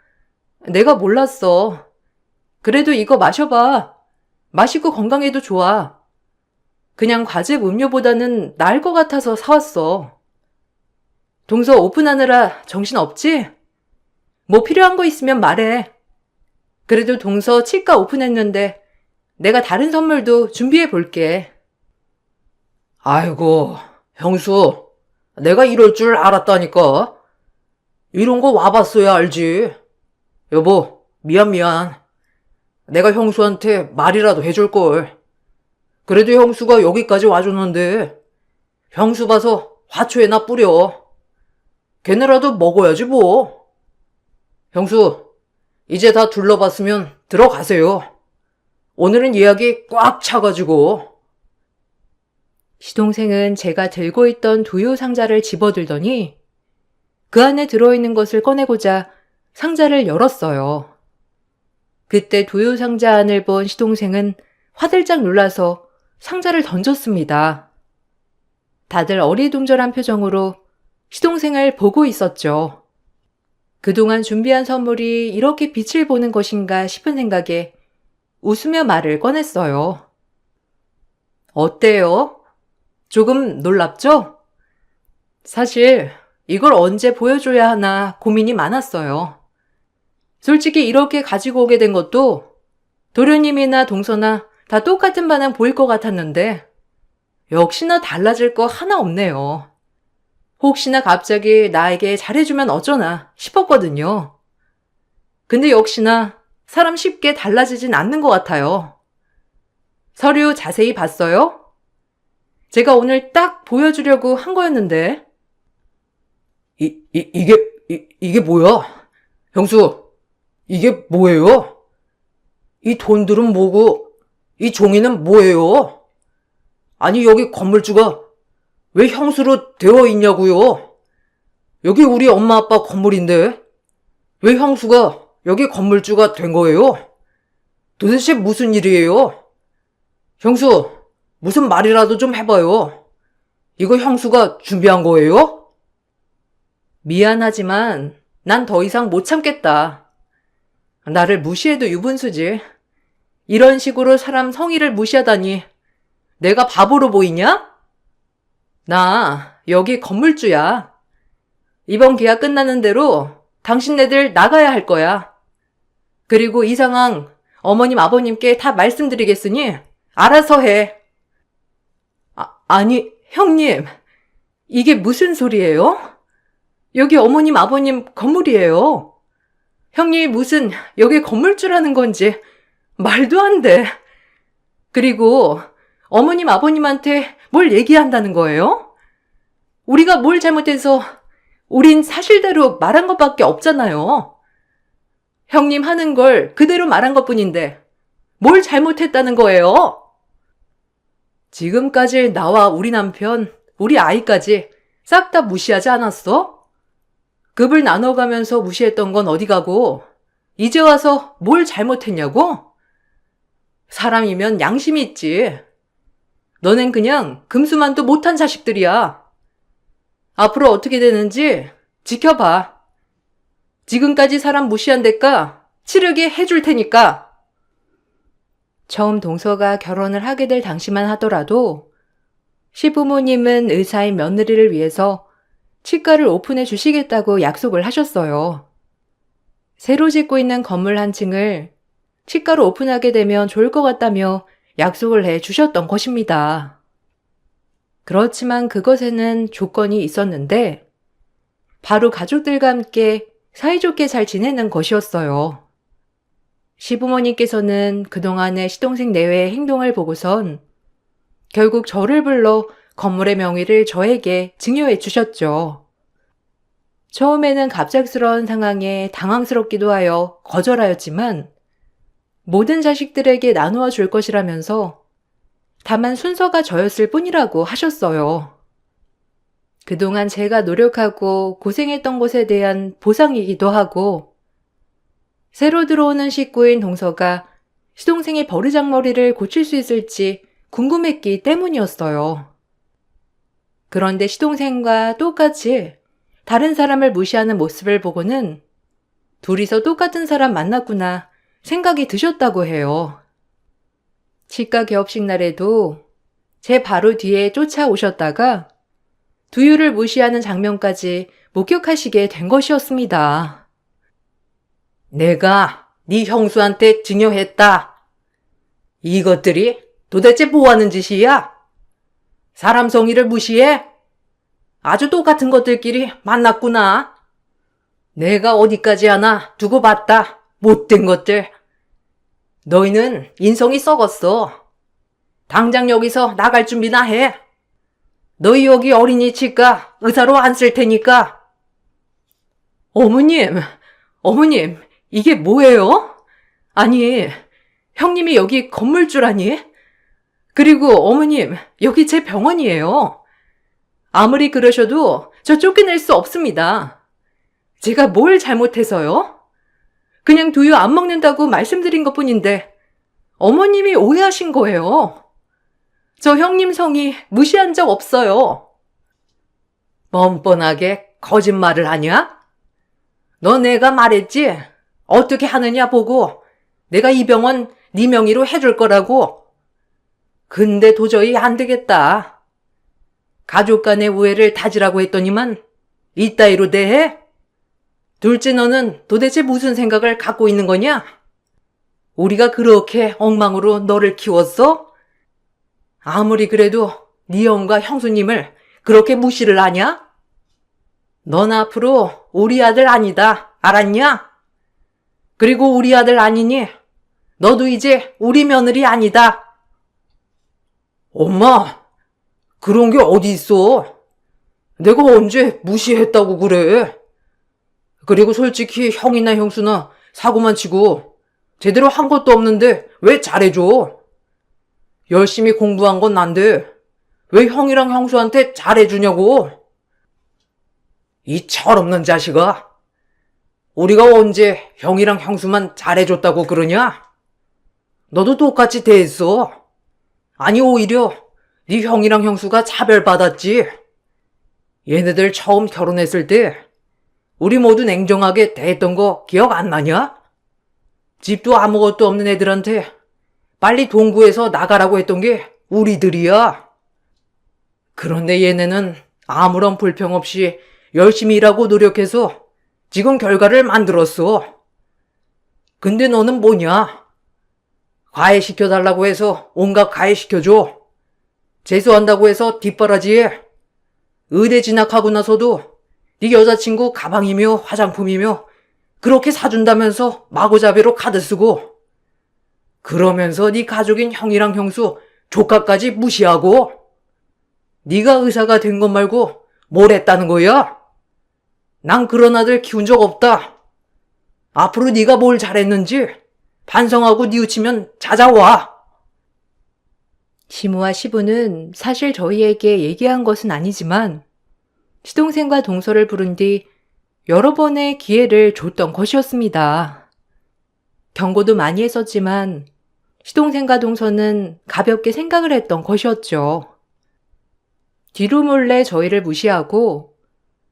내가 몰랐어. 그래도 이거 마셔봐. 맛있고 건강에도 좋아. 그냥 과즙 음료보다는 나을 것 같아서 사왔어. 동서 오픈하느라 정신 없지? 뭐 필요한 거 있으면 말해. 그래도 동서 치과 오픈했는데 내가 다른 선물도 준비해 볼게. 아이고, 형수, 내가 이럴 줄 알았다니까. 이런 거 와봤어야 알지. 여보, 미안. 내가 형수한테 말이라도 해줄걸. 그래도 형수가 여기까지 와줬는데 형수 봐서 화초에나 뿌려. 걔네라도 먹어야지 뭐. 형수, 이제 다 둘러봤으면 들어가세요. 오늘은 예약이 꽉 차가지고. 시동생은 제가 들고 있던 두유 상자를 집어들더니 그 안에 들어있는 것을 꺼내고자 상자를 열었어요. 그때 두유 상자 안을 본 시동생은 화들짝 놀라서 상자를 던졌습니다. 다들 어리둥절한 표정으로 시동생을 보고 있었죠. 그동안 준비한 선물이 이렇게 빛을 보는 것인가 싶은 생각에 웃으며 말을 꺼냈어요. 어때요? 조금 놀랍죠? 사실 이걸 언제 보여줘야 하나 고민이 많았어요. 솔직히 이렇게 가지고 오게 된 것도 도련님이나 동서나 다 똑같은 반응 보일 것 같았는데 역시나 달라질 거 하나 없네요. 혹시나 갑자기 나에게 잘해주면 어쩌나 싶었거든요. 근데 역시나 사람 쉽게 달라지진 않는 것 같아요. 서류 자세히 봤어요? 제가 오늘 딱 보여주려고 한 거였는데. 이게 뭐야? 형수, 이게 뭐예요? 이 돈들은 뭐고, 이 종이는 뭐예요? 아니, 여기 건물주가 왜 형수로 되어 있냐고요? 여기 우리 엄마 아빠 건물인데 왜 형수가 여기 건물주가 된 거예요? 도대체 무슨 일이에요? 형수, 무슨 말이라도 좀 해봐요. 이거 형수가 준비한 거예요? 미안하지만 난 더 이상 못 참겠다. 나를 무시해도 유분수지. 이런 식으로 사람 성의를 무시하다니 내가 바보로 보이냐? 나 여기 건물주야. 이번 계약 끝나는 대로 당신네들 나가야 할 거야. 그리고 이 상황 어머님 아버님께 다 말씀드리겠으니 알아서 해. 아니 형님, 이게 무슨 소리예요? 여기 어머님 아버님 건물이에요. 형님이 무슨 여기 건물주라는 건지 말도 안 돼. 그리고 어머님 아버님한테 뭘 얘기한다는 거예요? 우리가 뭘 잘못해서 우린 사실대로 말한 것밖에 없잖아요. 형님 하는 걸 그대로 말한 것뿐인데 뭘 잘못했다는 거예요? 지금까지 나와 우리 남편, 우리 아이까지 싹 다 무시하지 않았어? 급을 나눠가면서 무시했던 건 어디 가고 이제 와서 뭘 잘못했냐고? 사람이면 양심이 있지. 너넨 그냥 금수만도 못한 자식들이야. 앞으로 어떻게 되는지 지켜봐. 지금까지 사람 무시한 대가 치르게 해줄 테니까. 처음 동서가 결혼을 하게 될 당시만 하더라도 시부모님은 의사인 며느리를 위해서 치과를 오픈해 주시겠다고 약속을 하셨어요. 새로 짓고 있는 건물 한 층을 치과로 오픈하게 되면 좋을 것 같다며 약속을 해 주셨던 것입니다. 그렇지만 그것에는 조건이 있었는데 바로 가족들과 함께 사이좋게 잘 지내는 것이었어요. 시부모님께서는 그동안의 시동생 내외의 행동을 보고선 결국 저를 불러 건물의 명의를 저에게 증여해 주셨죠. 처음에는 갑작스러운 상황에 당황스럽기도 하여 거절하였지만 모든 자식들에게 나누어 줄 것이라면서 다만 순서가 저였을 뿐이라고 하셨어요. 그동안 제가 노력하고 고생했던 것에 대한 보상이기도 하고 새로 들어오는 식구인 동서가 시동생의 버르장머리를 고칠 수 있을지 궁금했기 때문이었어요. 그런데 시동생과 똑같이 다른 사람을 무시하는 모습을 보고는 둘이서 똑같은 사람 만났구나 생각이 드셨다고 해요. 치과 개업식 날에도 제 바로 뒤에 쫓아오셨다가 두유를 무시하는 장면까지 목격하시게 된 것이었습니다. 내가 네 형수한테 증여했다. 이것들이 도대체 뭐하는 짓이야? 사람 성의를 무시해? 아주 똑같은 것들끼리 만났구나. 내가 어디까지 하나 두고 봤다. 못된 것들. 너희는 인성이 썩었어. 당장 여기서 나갈 준비나 해. 너희 여기 어린이 치과 의사로 안 쓸 테니까. 어머님, 이게 뭐예요? 아니, 형님이 여기 건물줄 아니? 그리고 어머님, 여기 제 병원이에요. 아무리 그러셔도 저 쫓겨낼 수 없습니다. 제가 뭘 잘못해서요? 그냥 두유 안 먹는다고 말씀드린 것뿐인데 어머님이 오해하신 거예요. 저 형님 성의 무시한 적 없어요. 뻔뻔하게 거짓말을 하냐? 너 내가 말했지? 어떻게 하느냐 보고 내가 이 병원 네 명의로 해줄 거라고. 근데 도저히 안 되겠다. 가족 간의 우애를 다지라고 했더니만 이따위로 대해? 둘째 너는 도대체 무슨 생각을 갖고 있는 거냐? 우리가 그렇게 엉망으로 너를 키웠어? 아무리 그래도 네 형과 형수님을 그렇게 무시를 하냐? 넌 앞으로 우리 아들 아니다. 알았냐? 그리고 우리 아들 아니니 너도 이제 우리 며느리 아니다. 엄마, 그런 게 어디 있어? 내가 언제 무시했다고 그래? 그리고 솔직히 형이나 형수나 사고만 치고 제대로 한 것도 없는데 왜 잘해줘? 열심히 공부한 건 난데 왜 형이랑 형수한테 잘해주냐고? 이 철없는 자식아. 우리가 언제 형이랑 형수만 잘해줬다고 그러냐? 너도 똑같이 대했어. 아니 오히려 네 형이랑 형수가 차별받았지. 얘네들 처음 결혼했을 때 우리 모두 냉정하게 대했던 거 기억 안 나냐? 집도 아무것도 없는 애들한테 빨리 동구해서 나가라고 했던 게 우리들이야. 그런데 얘네는 아무런 불평 없이 열심히 일하고 노력해서 지금 결과를 만들었어. 근데 너는 뭐냐? 가해시켜달라고 해서 온갖 가해시켜줘. 재수한다고 해서 뒷바라지에. 의대 진학하고 나서도 네 여자친구 가방이며 화장품이며 그렇게 사준다면서 마구잡이로 카드 쓰고 그러면서 네 가족인 형이랑 형수, 조카까지 무시하고 네가 의사가 된 것 말고 뭘 했다는 거야? 난 그런 아들 키운 적 없다. 앞으로 네가 뭘 잘했는지 반성하고 뉘우치면 찾아와. 시무와 시부는 사실 저희에게 얘기한 것은 아니지만 시동생과 동서를 부른 뒤 여러 번의 기회를 줬던 것이었습니다. 경고도 많이 했었지만 시동생과 동서는 가볍게 생각을 했던 것이었죠. 뒤로 몰래 저희를 무시하고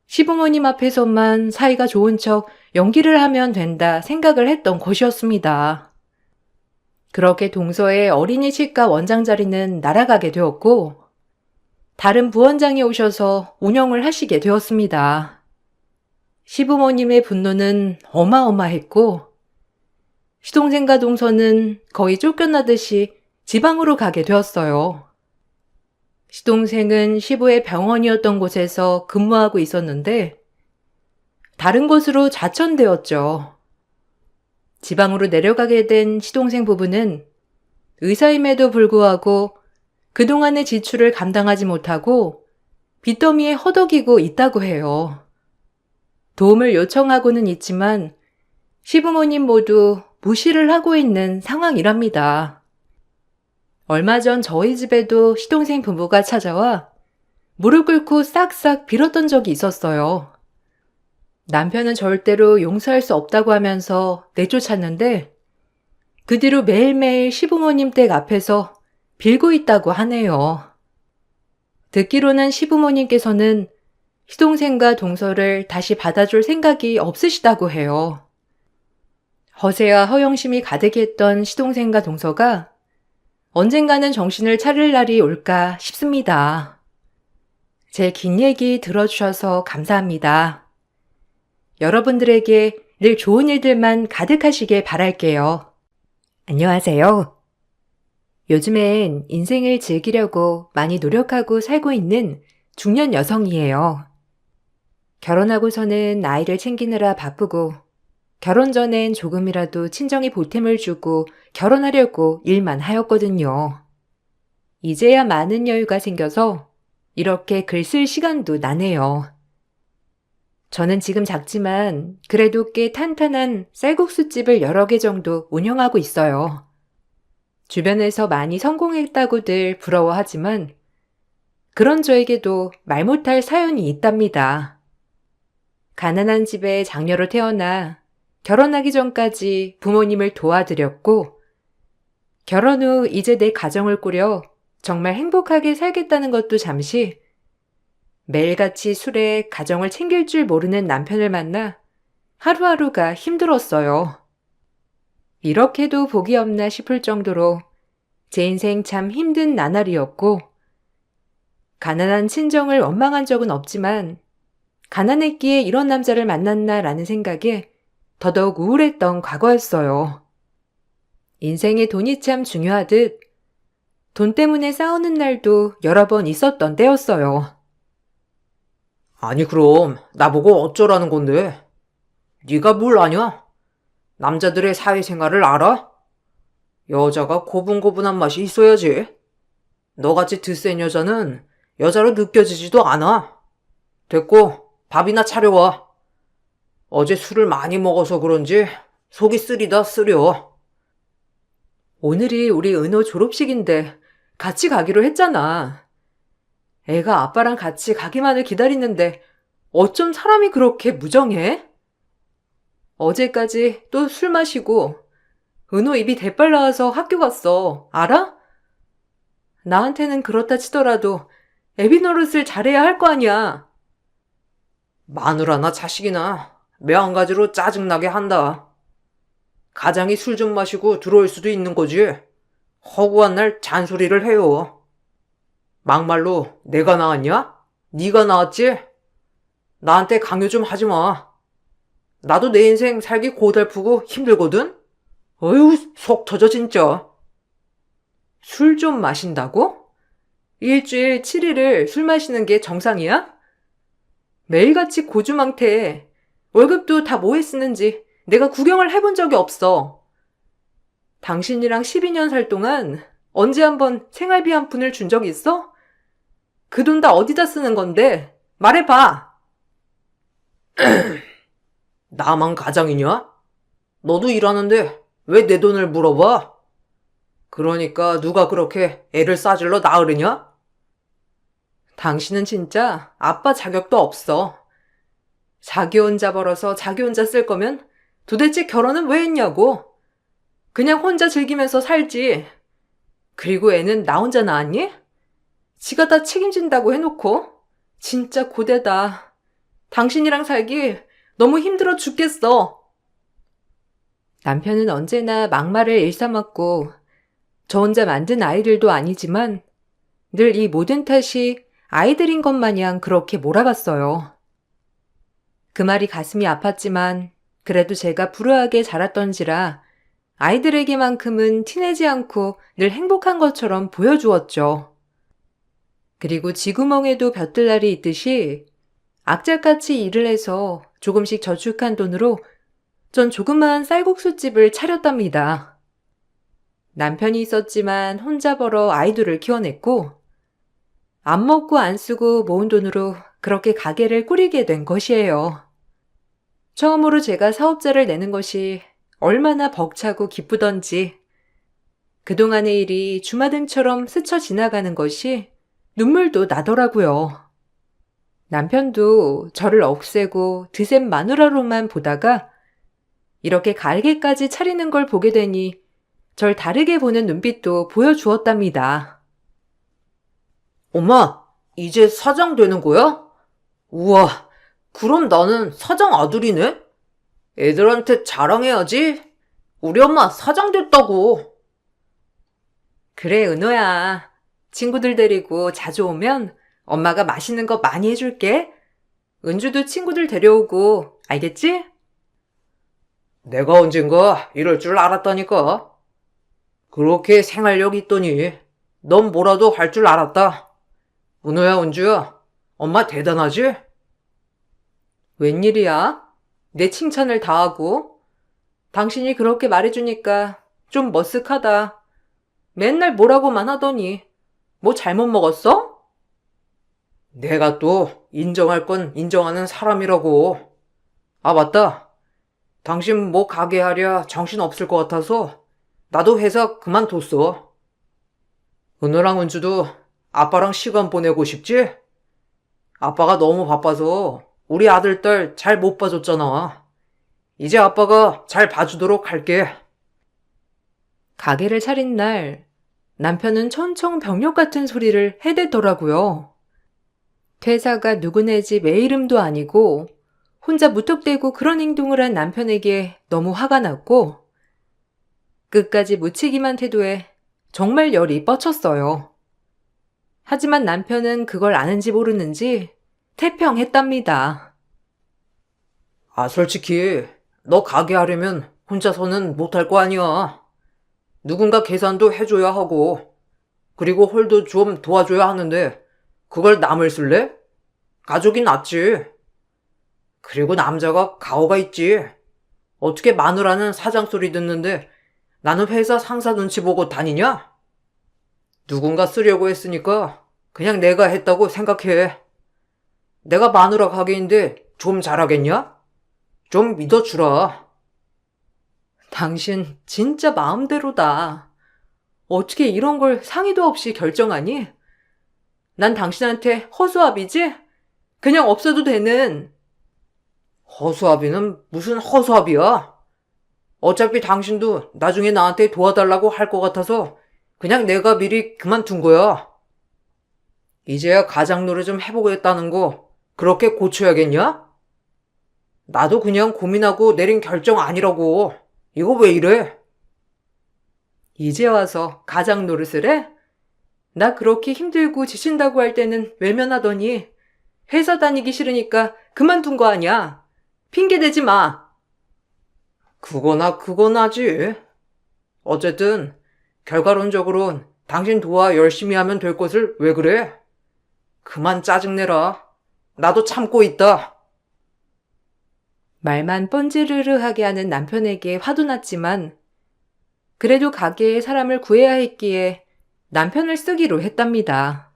시부모님 앞에서만 사이가 좋은 척 연기를 하면 된다 생각을 했던 것이었습니다. 그렇게 동서의 어린이 치과 원장 자리는 날아가게 되었고 다른 부원장이 오셔서 운영을 하시게 되었습니다. 시부모님의 분노는 어마어마했고 시동생과 동서는 거의 쫓겨나듯이 지방으로 가게 되었어요. 시동생은 시부의 병원이었던 곳에서 근무하고 있었는데 다른 곳으로 좌천되었죠. 지방으로 내려가게 된 시동생 부부는 의사임에도 불구하고 그동안의 지출을 감당하지 못하고 빚더미에 허덕이고 있다고 해요. 도움을 요청하고는 있지만 시부모님 모두 무시를 하고 있는 상황이랍니다. 얼마 전 저희 집에도 시동생 부부가 찾아와 무릎 꿇고 싹싹 빌었던 적이 있었어요. 남편은 절대로 용서할 수 없다고 하면서 내쫓았는데 그 뒤로 매일매일 시부모님 댁 앞에서 빌고 있다고 하네요. 듣기로는 시부모님께서는 시동생과 동서를 다시 받아줄 생각이 없으시다고 해요. 허세와 허영심이 가득했던 시동생과 동서가 언젠가는 정신을 차릴 날이 올까 싶습니다. 제 긴 얘기 들어주셔서 감사합니다. 여러분들에게 늘 좋은 일들만 가득하시길 바랄게요. 안녕하세요. 요즘엔 인생을 즐기려고 많이 노력하고 살고 있는 중년 여성이에요. 결혼하고서는 아이를 챙기느라 바쁘고 결혼 전엔 조금이라도 친정에 보탬을 주고 결혼하려고 일만 하였거든요. 이제야 많은 여유가 생겨서 이렇게 글 쓸 시간도 나네요. 저는 지금 작지만 그래도 꽤 탄탄한 쌀국수집을 여러 개 정도 운영하고 있어요. 주변에서 많이 성공했다고들 부러워하지만 그런 저에게도 말 못할 사연이 있답니다. 가난한 집에 장녀로 태어나 결혼하기 전까지 부모님을 도와드렸고 결혼 후 이제 내 가정을 꾸려 정말 행복하게 살겠다는 것도 잠시 매일같이 술에 가정을 챙길 줄 모르는 남편을 만나 하루하루가 힘들었어요. 이렇게도 복이 없나 싶을 정도로 제 인생 참 힘든 나날이었고 가난한 친정을 원망한 적은 없지만 가난했기에 이런 남자를 만났나라는 생각에 더더욱 우울했던 과거였어요. 인생에 돈이 참 중요하듯 돈 때문에 싸우는 날도 여러 번 있었던 때였어요. 아니 그럼 나보고 어쩌라는 건데? 네가 뭘 아냐? 남자들의 사회생활을 알아? 여자가 고분고분한 맛이 있어야지. 너같이 드센 여자는 여자로 느껴지지도 않아. 됐고 밥이나 차려와. 어제 술을 많이 먹어서 그런지 속이 쓰리다 쓰려. 오늘이 우리 은호 졸업식인데 같이 가기로 했잖아. 애가 아빠랑 같이 가기만을 기다리는데 어쩜 사람이 그렇게 무정해? 어제까지 또 술 마시고 은호 입이 대빨 나와서 학교 갔어. 알아? 나한테는 그렇다 치더라도 애비 노릇을 잘해야 할 거 아니야. 마누라나 자식이나 매한가지로 짜증나게 한다. 가장이 술 좀 마시고 들어올 수도 있는 거지. 허구한 날 잔소리를 해요. 막말로 내가 나왔냐? 네가 나왔지? 나한테 강요 좀 하지 마. 나도 내 인생 살기 고달프고 힘들거든? 어휴, 속 터져 진짜. 술 좀 마신다고? 일주일 7일을 술 마시는 게 정상이야? 매일같이 고주망태해. 월급도 다 뭐에 쓰는지 내가 구경을 해본 적이 없어. 당신이랑 12년 살 동안 언제 한번 생활비 한 푼을 준 적 있어? 그 돈 다 어디다 쓰는 건데? 말해봐. 나만 가장이냐? 너도 일하는데 왜 내 돈을 물어봐? 그러니까 누가 그렇게 애를 싸질러 나으르냐? 당신은 진짜 아빠 자격도 없어. 자기 혼자 벌어서 자기 혼자 쓸 거면 도대체 결혼은 왜 했냐고. 그냥 혼자 즐기면서 살지. 그리고 애는 나 혼자 낳았니? 지가 다 책임진다고 해놓고. 진짜 고대다. 당신이랑 살기 너무 힘들어 죽겠어. 남편은 언제나 막말을 일삼았고 저 혼자 만든 아이들도 아니지만 늘 이 모든 탓이 아이들인 것 마냥 그렇게 몰아갔어요. 그 말이 가슴이 아팠지만 그래도 제가 불우하게 자랐던지라 아이들에게만큼은 티내지 않고 늘 행복한 것처럼 보여주었죠. 그리고 쥐구멍에도 볕들날이 있듯이 악착같이 일을 해서 조금씩 저축한 돈으로 전 조그마한 쌀국수집을 차렸답니다. 남편이 있었지만 혼자 벌어 아이들을 키워냈고 안 먹고 안 쓰고 모은 돈으로 그렇게 가게를 꾸리게 된 것이에요. 처음으로 제가 사업자를 내는 것이 얼마나 벅차고 기쁘던지 그동안의 일이 주마등처럼 스쳐 지나가는 것이 눈물도 나더라고요. 남편도 저를 억세고 드센 마누라로만 보다가 이렇게 가게까지 차리는 걸 보게 되니 절 다르게 보는 눈빛도 보여주었답니다. 엄마, 이제 사장 되는 거야? 우와, 그럼 나는 사장 아들이네? 애들한테 자랑해야지. 우리 엄마 사장 됐다고. 그래, 은호야. 친구들 데리고 자주 오면 엄마가 맛있는 거 많이 해줄게. 은주도 친구들 데려오고, 알겠지? 내가 언젠가 이럴 줄 알았다니까. 그렇게 생활력 있더니 넌 뭐라도 할 줄 알았다. 은호야, 은주야, 엄마 대단하지? 웬일이야? 내 칭찬을 다 하고? 당신이 그렇게 말해주니까 좀 머쓱하다. 맨날 뭐라고만 하더니 뭐 잘못 먹었어? 내가 또 인정할 건 인정하는 사람이라고. 아, 맞다. 당신 뭐 가게 하랴 정신 없을 것 같아서 나도 회사 그만뒀어. 은호랑 은주도 아빠랑 시간 보내고 싶지? 아빠가 너무 바빠서 우리 아들, 딸 잘 못 봐줬잖아. 이제 아빠가 잘 봐주도록 할게. 가게를 차린 날 남편은 천청병력 같은 소리를 해대더라고요. 퇴사가 누구네 집 애 이름도 아니고 혼자 무턱대고 그런 행동을 한 남편에게 너무 화가 났고 끝까지 무책임한 태도에 정말 열이 뻗쳤어요. 하지만 남편은 그걸 아는지 모르는지 태평했답니다. 아, 솔직히 너 가게 하려면 혼자서는 못할 거 아니야. 누군가 계산도 해줘야 하고 그리고 홀도 좀 도와줘야 하는데 그걸 남을 쓸래? 가족이 낫지. 그리고 남자가 가오가 있지. 어떻게 마누라는 사장 소리 듣는데 나는 회사 상사 눈치 보고 다니냐? 누군가 쓰려고 했으니까 그냥 내가 했다고 생각해. 내가 마누라 가게인데 좀 잘하겠냐? 좀 믿어주라. 당신 진짜 마음대로다. 어떻게 이런 걸 상의도 없이 결정하니? 난 당신한테 허수아비지? 그냥 없어도 되는. 허수아비는 무슨 허수아비야? 어차피 당신도 나중에 나한테 도와달라고 할 것 같아서 그냥 내가 미리 그만둔 거야. 이제야 가장 노래 좀 해보겠다는 거 그렇게 고쳐야겠냐? 나도 그냥 고민하고 내린 결정 아니라고. 이거 왜 이래? 이제 와서 가장 노릇을 해? 나 그렇게 힘들고 지친다고 할 때는 외면하더니 회사 다니기 싫으니까 그만둔 거 아니야. 핑계 대지 마. 그건 하지. 어쨌든 결과론적으론 당신 도와 열심히 하면 될 것을 왜 그래? 그만 짜증내라. 나도 참고 있다. 말만 뻔지르르하게 하는 남편에게 화도 났지만 그래도 가게에 사람을 구해야 했기에 남편을 쓰기로 했답니다.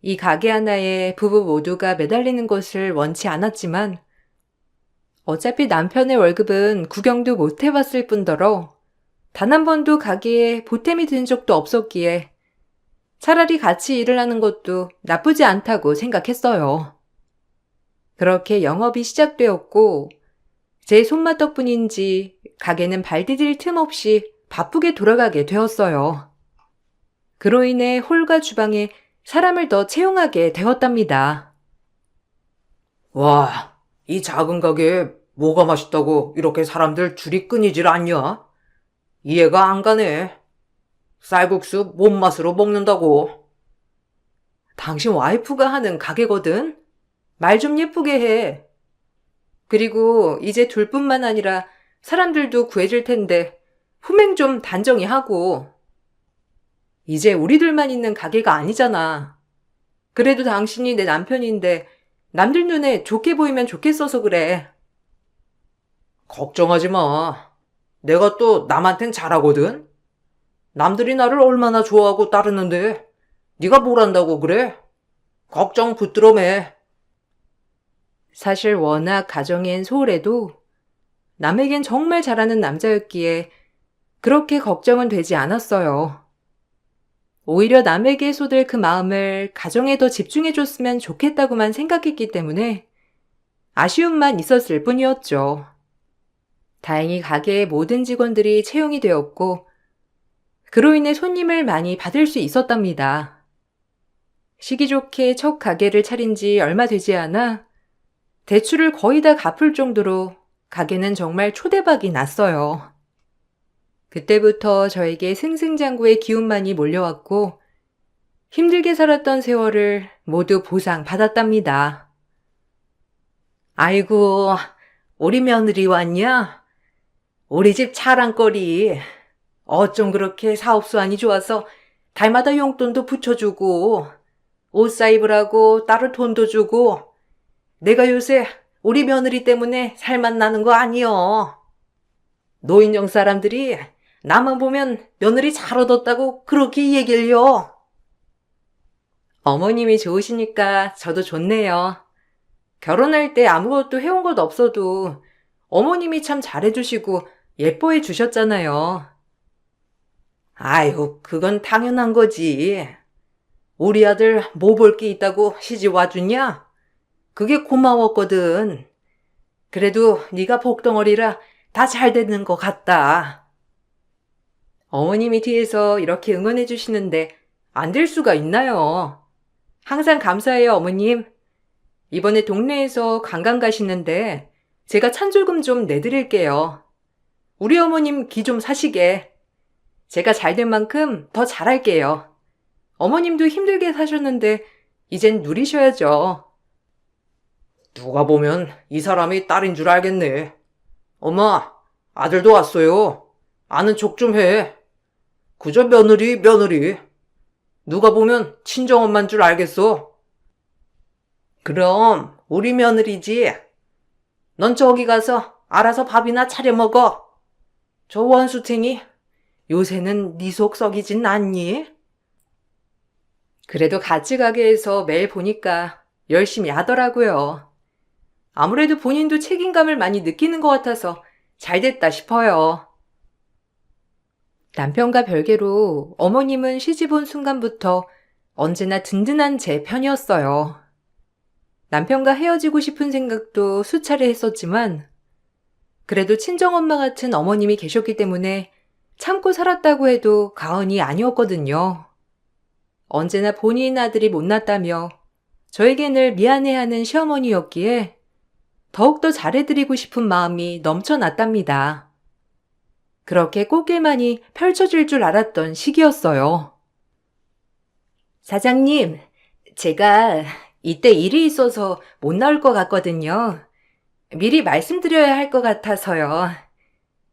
이 가게 하나에 부부 모두가 매달리는 것을 원치 않았지만 어차피 남편의 월급은 구경도 못 해봤을 뿐더러 단 한 번도 가게에 보탬이 든 적도 없었기에 차라리 같이 일을 하는 것도 나쁘지 않다고 생각했어요. 그렇게 영업이 시작되었고, 제 손맛 덕분인지 가게는 발 디딜 틈 없이 바쁘게 돌아가게 되었어요. 그로 인해 홀과 주방에 사람을 더 채용하게 되었답니다. 와, 이 작은 가게에 뭐가 맛있다고 이렇게 사람들 줄이 끊이질 않냐? 이해가 안 가네. 쌀국수 몸 맛으로 먹는다고. 당신 와이프가 하는 가게거든? 말 좀 예쁘게 해. 그리고 이제 둘뿐만 아니라 사람들도 구해줄 텐데 품행 좀 단정히 하고. 이제 우리들만 있는 가게가 아니잖아. 그래도 당신이 내 남편인데 남들 눈에 좋게 보이면 좋겠어서 그래. 걱정하지 마. 내가 또 남한텐 잘하거든. 남들이 나를 얼마나 좋아하고 따르는데 네가 뭘 한다고 그래? 걱정 붙들어 매. 사실 워낙 가정엔 소홀해도 남에겐 정말 잘하는 남자였기에 그렇게 걱정은 되지 않았어요. 오히려 남에게 쏟을 그 마음을 가정에 더 집중해줬으면 좋겠다고만 생각했기 때문에 아쉬움만 있었을 뿐이었죠. 다행히 가게의 모든 직원들이 채용이 되었고, 그로 인해 손님을 많이 받을 수 있었답니다. 시기 좋게 첫 가게를 차린 지 얼마 되지 않아 대출을 거의 다 갚을 정도로 가게는 정말 초대박이 났어요. 그때부터 저에게 승승장구의 기운만이 몰려왔고 힘들게 살았던 세월을 모두 보상받았답니다. 아이고, 우리 며느리 왔냐? 우리 집 자랑거리. 어쩜 그렇게 사업수완이 좋아서 달마다 용돈도 붙여주고 옷 사 입으라고 따로 돈도 주고 내가 요새 우리 며느리 때문에 살맛 나는 거 아니여. 노인정 사람들이 나만 보면 며느리 잘 얻었다고 그렇게 얘기를요. 어머님이 좋으시니까 저도 좋네요. 결혼할 때 아무것도 해온 것 없어도 어머님이 참 잘해주시고 예뻐해 주셨잖아요. 아유, 그건 당연한 거지. 우리 아들 뭐 볼 게 있다고 시집 와주냐? 그게 고마웠거든. 그래도 네가 복덩어리라 다 잘 되는 것 같다. 어머님이 뒤에서 이렇게 응원해 주시는데 안 될 수가 있나요? 항상 감사해요, 어머님. 이번에 동네에서 관광 가시는데 제가 찬조금 좀 내드릴게요. 우리 어머님 기 좀 사시게. 제가 잘된 만큼 더 잘할게요. 어머님도 힘들게 사셨는데 이젠 누리셔야죠. 누가 보면 이 사람이 딸인 줄 알겠네. 엄마, 아들도 왔어요. 아는 척 좀 해. 그저 며느리, 며느리. 누가 보면 친정엄마인 줄 알겠어. 그럼 우리 며느리지. 넌 저기 가서 알아서 밥이나 차려 먹어. 저 원수탱이 요새는 네 속 썩이진 않니? 그래도 같이 가게에서 매일 보니까 열심히 하더라고요. 아무래도 본인도 책임감을 많이 느끼는 것 같아서 잘 됐다 싶어요. 남편과 별개로 어머님은 시집 온 순간부터 언제나 든든한 제 편이었어요. 남편과 헤어지고 싶은 생각도 수차례 했었지만 그래도 친정엄마 같은 어머님이 계셨기 때문에 참고 살았다고 해도 과언이 아니었거든요. 언제나 본인 아들이 못났다며 저에게 늘 미안해하는 시어머니였기에 더욱더 잘해드리고 싶은 마음이 넘쳐났답니다. 그렇게 꽃길만이 펼쳐질 줄 알았던 시기였어요. 사장님, 제가 이때 일이 있어서 못 나올 것 같거든요. 미리 말씀드려야 할 것 같아서요.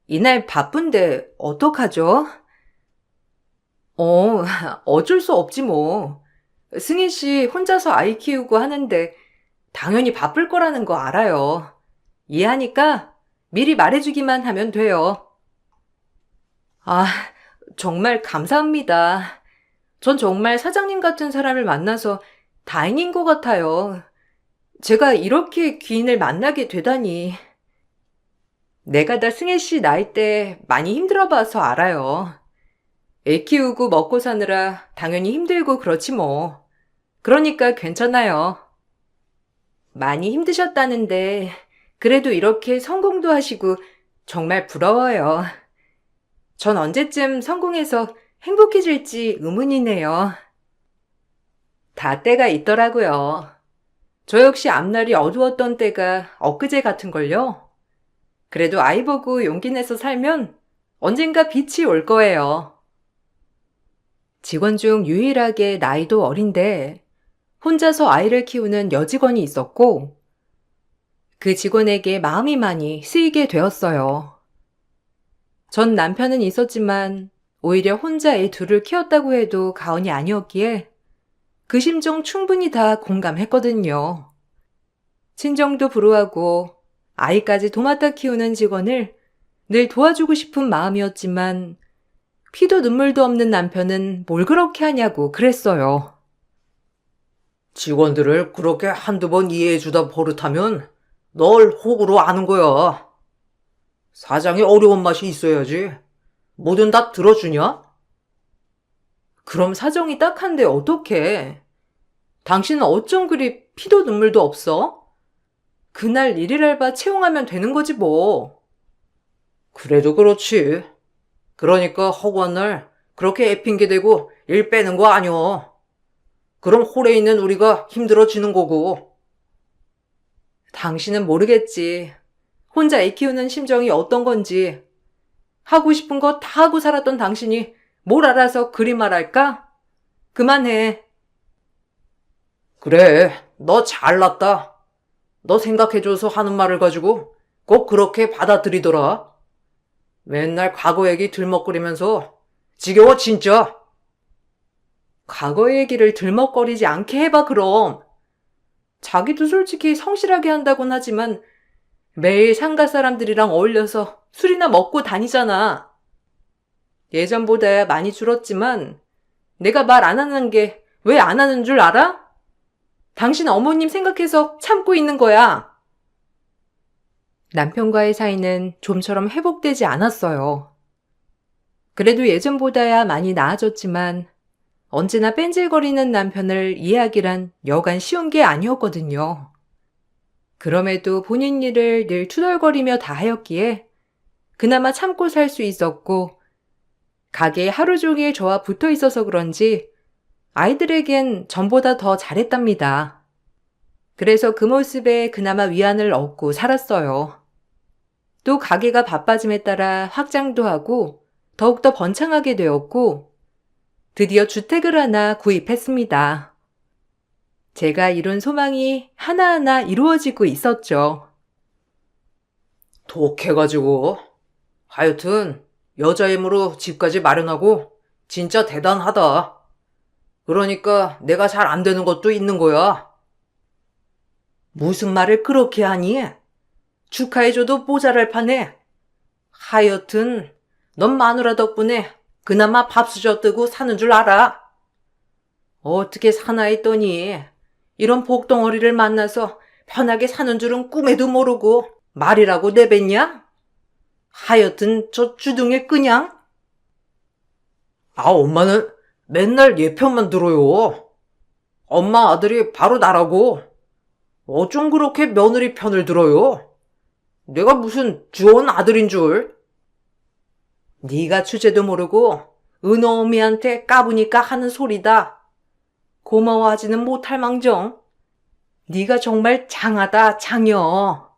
이날 바쁜데 어떡하죠? 어쩔 수 없지 뭐. 승희 씨 혼자서 아이 키우고 하는데 당연히 바쁠 거라는 거 알아요. 이해하니까 미리 말해주기만 하면 돼요. 아, 정말 감사합니다. 전 정말 사장님 같은 사람을 만나서 다행인 것 같아요. 제가 이렇게 귀인을 만나게 되다니. 내가 다 승혜 씨 나이 때 많이 힘들어 봐서 알아요. 애 키우고 먹고 사느라 당연히 힘들고 그렇지 뭐. 그러니까 괜찮아요. 많이 힘드셨다는데 그래도 이렇게 성공도 하시고 정말 부러워요. 전 언제쯤 성공해서 행복해질지 의문이네요. 다 때가 있더라고요. 저 역시 앞날이 어두웠던 때가 엊그제 같은걸요. 그래도 아이 보고 용기 내서 살면 언젠가 빛이 올 거예요. 직원 중 유일하게 나이도 어린데 혼자서 아이를 키우는 여직원이 있었고 그 직원에게 마음이 많이 쓰이게 되었어요. 전 남편은 있었지만 오히려 혼자 애 둘을 키웠다고 해도 가언이 아니었기에 그 심정 충분히 다 공감했거든요. 친정도 불우하고 아이까지 도맡아 키우는 직원을 늘 도와주고 싶은 마음이었지만 피도 눈물도 없는 남편은 뭘 그렇게 하냐고 그랬어요. 직원들을 그렇게 한두 번 이해해주다 버릇하면 널 호구로 아는 거야. 사장이 어려운 맛이 있어야지. 뭐든 다 들어주냐? 그럼 사정이 딱한데 어떡해? 당신은 어쩜 그리 피도 눈물도 없어? 그날 일일 알바 채용하면 되는 거지 뭐. 그래도 그렇지. 그러니까 허구한 날 그렇게 애핑계 대고 일 빼는 거 아니여. 그럼 홀에 있는 우리가 힘들어지는 거고. 당신은 모르겠지. 혼자 애 키우는 심정이 어떤 건지. 하고 싶은 거 다 하고 살았던 당신이 뭘 알아서 그리 말할까? 그만해. 그래, 너 잘났다. 너 생각해줘서 하는 말을 가지고 꼭 그렇게 받아들이더라. 맨날 과거 얘기 들먹거리면서 지겨워 진짜. 과거 얘기를 들먹거리지 않게 해봐 그럼. 자기도 솔직히 성실하게 한다곤 하지만 매일 상가 사람들이랑 어울려서 술이나 먹고 다니잖아. 예전보다 많이 줄었지만 내가 말 안 하는 게 왜 안 하는 줄 알아? 당신 어머님 생각해서 참고 있는 거야. 남편과의 사이는 좀처럼 회복되지 않았어요. 그래도 예전보다야 많이 나아졌지만 언제나 뺀질거리는 남편을 이해하기란 여간 쉬운 게 아니었거든요. 그럼에도 본인 일을 늘 투덜거리며 다 하였기에 그나마 참고 살 수 있었고 가게에 하루 종일 저와 붙어 있어서 그런지 아이들에겐 전보다 더 잘했답니다. 그래서 그 모습에 그나마 위안을 얻고 살았어요. 또 가게가 바빠짐에 따라 확장도 하고 더욱더 번창하게 되었고 드디어 주택을 하나 구입했습니다. 제가 이룬 소망이 하나하나 이루어지고 있었죠. 독해가지고. 하여튼 여자 힘으로 집까지 마련하고 진짜 대단하다. 그러니까 내가 잘 안 되는 것도 있는 거야. 무슨 말을 그렇게 하니? 축하해줘도 모자랄 판에. 하여튼 넌 마누라 덕분에 그나마 밥수저 뜨고 사는 줄 알아. 어떻게 사나 했더니 이런 복덩어리를 만나서 편하게 사는 줄은 꿈에도 모르고 말이라고 내뱉냐? 하여튼 저 주둥이 그냥. 엄마는 맨날 얘 편만 들어요. 엄마 아들이 바로 나라고. 어쩜 그렇게 며느리 편을 들어요? 내가 무슨 주원 아들인 줄. 네가 주제도 모르고 은어머니한테 까부니까 하는 소리다. 고마워하지는 못할 망정. 네가 정말 장하다 장여.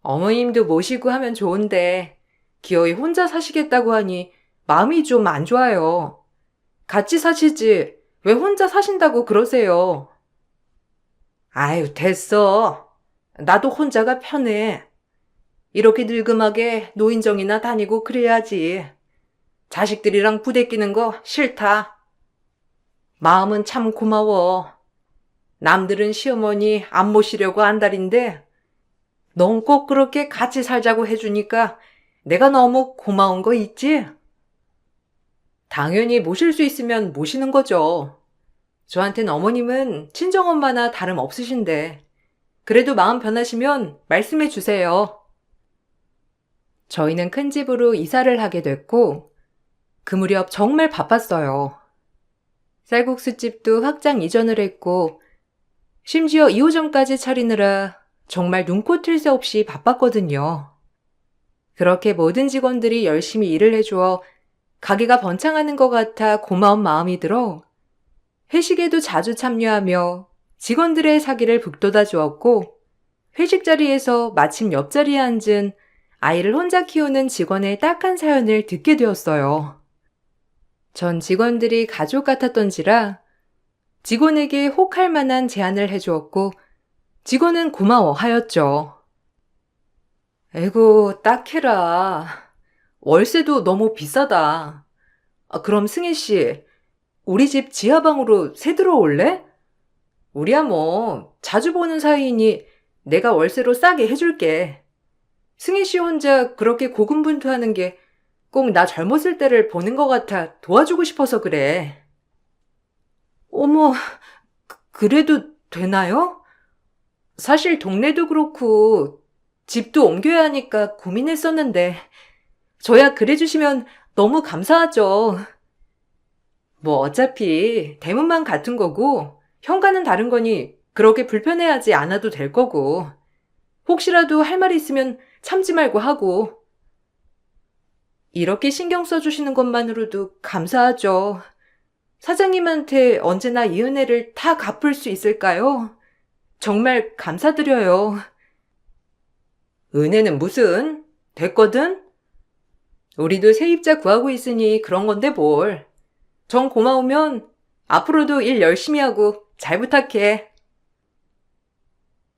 어머님도 모시고 하면 좋은데 기어이 혼자 사시겠다고 하니 마음이 좀 안 좋아요. 같이 사시지 왜 혼자 사신다고 그러세요. 아유 됐어. 나도 혼자가 편해. 이렇게 늙음하게 노인정이나 다니고 그래야지. 자식들이랑 부대끼는 거 싫다. 마음은 참 고마워. 남들은 시어머니 안 모시려고 안달인데 넌 꼭 그렇게 같이 살자고 해주니까 내가 너무 고마운 거 있지? 당연히 모실 수 있으면 모시는 거죠. 저한텐 어머님은 친정엄마나 다름없으신데 그래도 마음 변하시면 말씀해 주세요. 저희는 큰 집으로 이사를 하게 됐고 그 무렵 정말 바빴어요. 쌀국수집도 확장 이전을 했고 심지어 2호점까지 차리느라 정말 눈코 틀 새 없이 바빴거든요. 그렇게 모든 직원들이 열심히 일을 해주어 가게가 번창하는 것 같아 고마운 마음이 들어 회식에도 자주 참여하며 직원들의 사기를 북돋아 주었고 회식 자리에서 마침 옆자리에 앉은 아이를 혼자 키우는 직원의 딱한 사연을 듣게 되었어요. 전 직원들이 가족 같았던지라 직원에게 혹할 만한 제안을 해주었고 직원은 고마워하였죠. 에고, 딱해라. 월세도 너무 비싸다. 그럼 승희 씨, 우리 집 지하방으로 새 들어올래? 우리야 뭐 자주 보는 사이이니 내가 월세로 싸게 해줄게. 승희 씨 혼자 그렇게 고군분투하는 게 꼭 나 젊었을 때를 보는 것 같아 도와주고 싶어서 그래. 어머, 그래도 되나요? 사실 동네도 그렇고 집도 옮겨야 하니까 고민했었는데 저야 그래주시면 너무 감사하죠. 뭐 어차피 대문만 같은 거고 현관은 다른 거니 그렇게 불편해하지 않아도 될 거고 혹시라도 할 말 있으면 참지 말고 하고 이렇게 신경 써주시는 것만으로도 감사하죠. 사장님한테 언제나 이 은혜를 다 갚을 수 있을까요? 정말 감사드려요. 은혜는 무슨? 됐거든? 우리도 세입자 구하고 있으니 그런 건데 뭘. 정 고마우면 앞으로도 일 열심히 하고 잘 부탁해.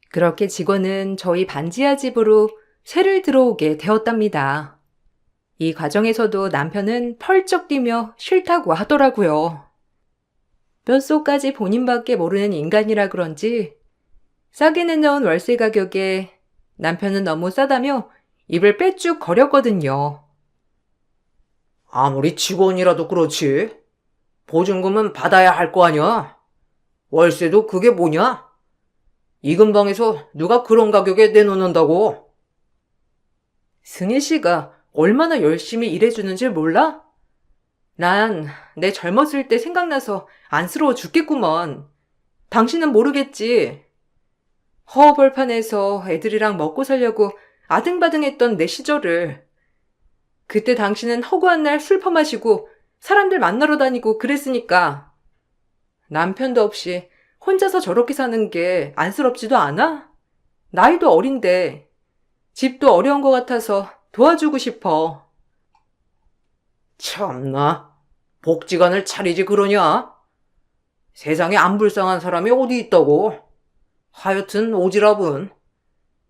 그렇게 직원은 저희 반지하 집으로 새를 들어오게 되었답니다. 이 과정에서도 남편은 펄쩍 뛰며 싫다고 하더라고요. 뼛속까지 본인밖에 모르는 인간이라 그런지 싸게 내놓은 월세 가격에 남편은 너무 싸다며 입을 빼쭉 거렸거든요. 아무리 직원이라도 그렇지. 보증금은 받아야 할 거 아니야. 월세도 그게 뭐냐? 이 근방에서 누가 그런 가격에 내놓는다고? 승희 씨가 얼마나 열심히 일해주는지 몰라? 난 내 젊었을 때 생각나서 안쓰러워 죽겠구먼. 당신은 모르겠지. 허허벌판에서 애들이랑 먹고 살려고 아등바등했던 내 시절을. 그때 당신은 허구한 날 술 퍼마시고 사람들 만나러 다니고 그랬으니까. 남편도 없이 혼자서 저렇게 사는 게 안쓰럽지도 않아? 나이도 어린데 집도 어려운 것 같아서 도와주고 싶어. 참나. 복지관을 차리지 그러냐? 세상에 안 불쌍한 사람이 어디 있다고? 하여튼 오지랖은.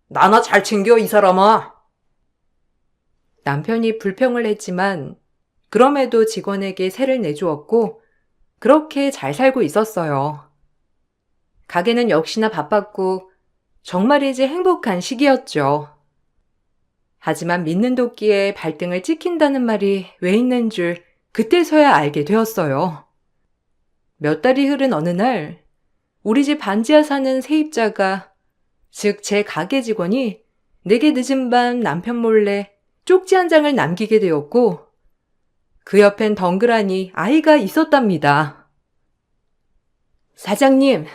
나나 잘 챙겨 이 사람아. 남편이 불평을 했지만 그럼에도 직원에게 세를 내주었고 그렇게 잘 살고 있었어요. 가게는 역시나 바빴고 정말이지 행복한 시기였죠. 하지만 믿는 도끼에 발등을 찍힌다는 말이 왜 있는 줄 그때서야 알게 되었어요. 몇 달이 흐른 어느 날 우리 집 반지하 사는 세입자가, 즉 제 가게 직원이 내게 늦은 밤 남편 몰래 쪽지 한 장을 남기게 되었고 그 옆엔 덩그라니 아이가 있었답니다. 사장님,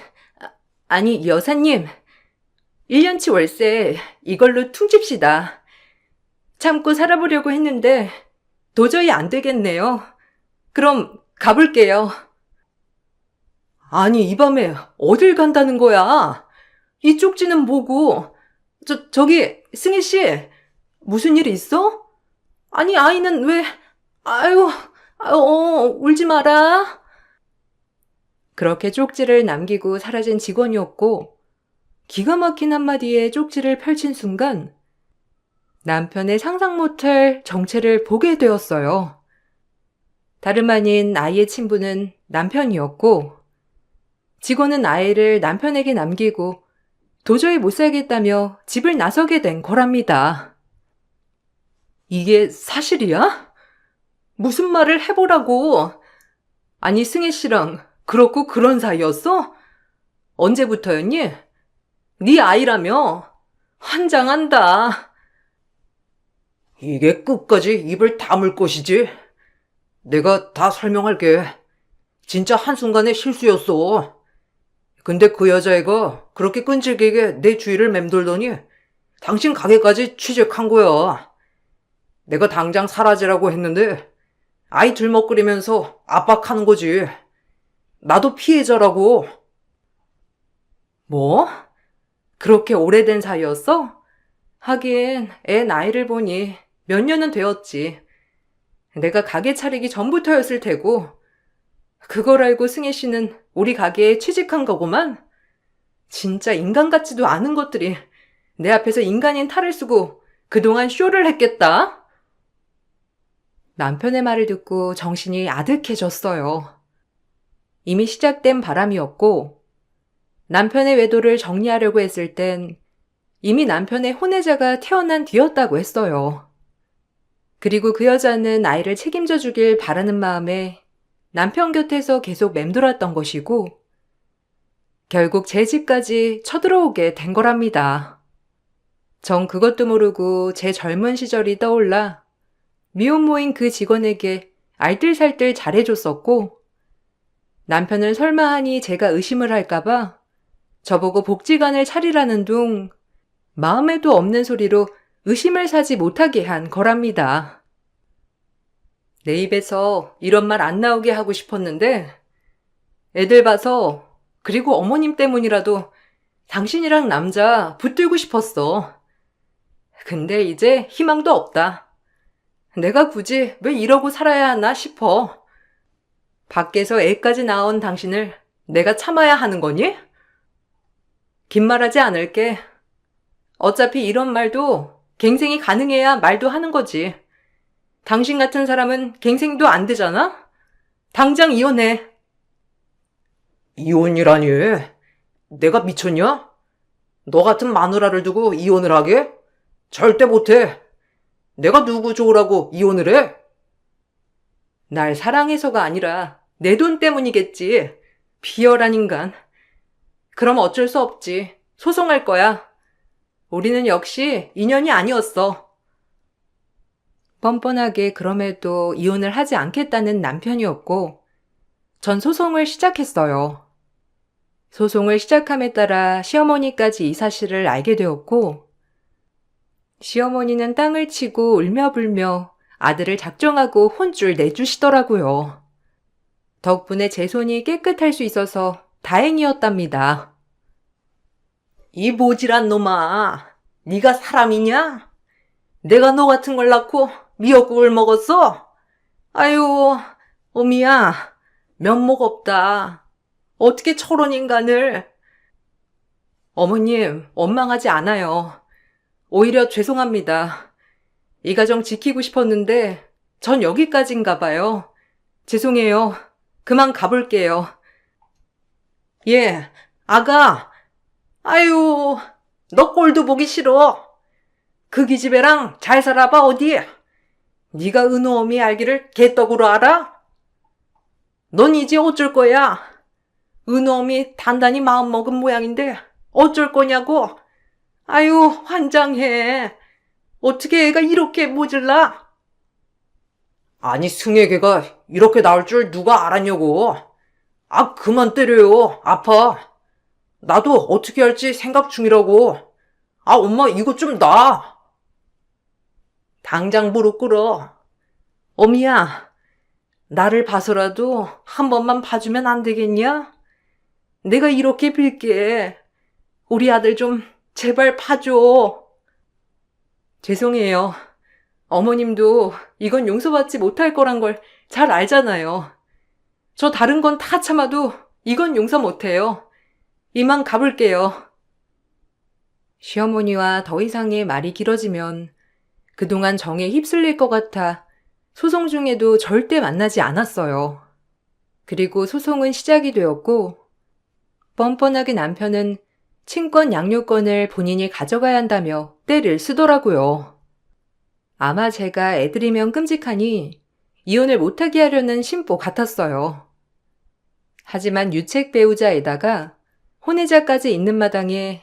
아니 여사님, 1년치 월세 이걸로 퉁칩시다. 참고 살아보려고 했는데 도저히 안 되겠네요. 그럼 가볼게요. 아니 이 밤에 어딜 간다는 거야? 이 쪽지는 뭐고? 저기 승희 씨, 무슨 일 있어? 아니 아이는 왜... 아유, 울지 마라. 그렇게 쪽지를 남기고 사라진 직원이었고 기가 막힌 한마디에 쪽지를 펼친 순간 남편의 상상 못할 정체를 보게 되었어요. 다름 아닌 아이의 친부는 남편이었고 직원은 아이를 남편에게 남기고 도저히 못 살겠다며 집을 나서게 된 거랍니다. 이게 사실이야? 무슨 말을 해보라고. 아니 승혜 씨랑 그렇고 그런 사이였어? 언제부터였니? 네 아이라며? 환장한다. 이게 끝까지 입을 다물 것이지. 내가 다 설명할게. 진짜 한순간의 실수였어. 근데 그 여자애가 그렇게 끈질기게 내 주위를 맴돌더니 당신 가게까지 취직한 거야. 내가 당장 사라지라고 했는데 아이 들먹거리면서 압박하는 거지. 나도 피해자라고. 뭐? 그렇게 오래된 사이였어? 하긴 애 나이를 보니 몇 년은 되었지. 내가 가게 차리기 전부터였을 테고 그걸 알고 승혜 씨는 우리 가게에 취직한 거구만. 진짜 인간 같지도 않은 것들이 내 앞에서 인간인 탈을 쓰고 그동안 쇼를 했겠다. 남편의 말을 듣고 정신이 아득해졌어요. 이미 시작된 바람이었고 남편의 외도를 정리하려고 했을 땐 이미 남편의 혼외자가 태어난 뒤였다고 했어요. 그리고 그 여자는 아이를 책임져 주길 바라는 마음에 남편 곁에서 계속 맴돌았던 것이고 결국 제 집까지 쳐들어오게 된 거랍니다. 전 그것도 모르고 제 젊은 시절이 떠올라 미혼모인 그 직원에게 알뜰살뜰 잘해줬었고 남편은 설마 하니 제가 의심을 할까봐 저보고 복지관을 차리라는 둥 마음에도 없는 소리로 의심을 사지 못하게 한 거랍니다. 내 입에서 이런 말 안 나오게 하고 싶었는데 애들 봐서 그리고 어머님 때문이라도 당신이랑 남자 붙들고 싶었어. 근데 이제 희망도 없다. 내가 굳이 왜 이러고 살아야 하나 싶어. 밖에서 애까지 낳은 당신을 내가 참아야 하는 거니? 긴 말하지 않을게. 어차피 이런 말도 갱생이 가능해야 말도 하는 거지. 당신 같은 사람은 갱생도 안 되잖아? 당장 이혼해. 이혼이라니. 내가 미쳤냐? 너 같은 마누라를 두고 이혼을 하게? 절대 못해. 내가 누구 좋으라고 이혼을 해? 날 사랑해서가 아니라 내 돈 때문이겠지. 비열한 인간. 그럼 어쩔 수 없지. 소송할 거야. 우리는 역시 인연이 아니었어. 뻔뻔하게 그럼에도 이혼을 하지 않겠다는 남편이었고 전 소송을 시작했어요. 소송을 시작함에 따라 시어머니까지 이 사실을 알게 되었고 시어머니는 땅을 치고 울며불며 아들을 작정하고 혼쭐 내주시더라고요. 덕분에 제 손이 깨끗할 수 있어서 다행이었답니다. 이 모질한 놈아. 네가 사람이냐? 내가 너 같은 걸 낳고 미역국을 먹었어? 아유, 어미야. 면목 없다. 어떻게 저런 인간을. 어머님, 원망하지 않아요. 오히려 죄송합니다. 이 가정 지키고 싶었는데 전 여기까지인가 봐요. 죄송해요. 그만 가볼게요. 예, 아가. 아유, 너 꼴도 보기 싫어. 그 기집애랑 잘 살아봐 어디. 네가 은호엄이 알기를 개떡으로 알아? 넌 이제 어쩔 거야. 은호엄이 단단히 마음먹은 모양인데 어쩔 거냐고. 아유, 환장해. 어떻게 애가 이렇게 모질라? 아니, 승혜걔가 이렇게 나올 줄 누가 알았냐고. 아, 그만 때려요. 아파. 나도 어떻게 할지 생각 중이라고. 아, 엄마 이거 좀 놔. 당장 무릎 꿇어. 어미야, 나를 봐서라도 한 번만 봐주면 안 되겠냐? 내가 이렇게 빌게. 우리 아들 좀 제발 봐줘. 죄송해요. 어머님도 이건 용서받지 못할 거란 걸 잘 알잖아요. 저 다른 건 다 참아도 이건 용서 못해요. 이만 가볼게요. 시어머니와 더 이상의 말이 길어지면 그동안 정에 휩쓸릴 것 같아 소송 중에도 절대 만나지 않았어요. 그리고 소송은 시작이 되었고 뻔뻔하게 남편은 친권 양육권을 본인이 가져가야 한다며 떼를 쓰더라고요. 아마 제가 애들이면 끔찍하니 이혼을 못하게 하려는 심보 같았어요. 하지만 유책 배우자에다가 혼외자까지 있는 마당에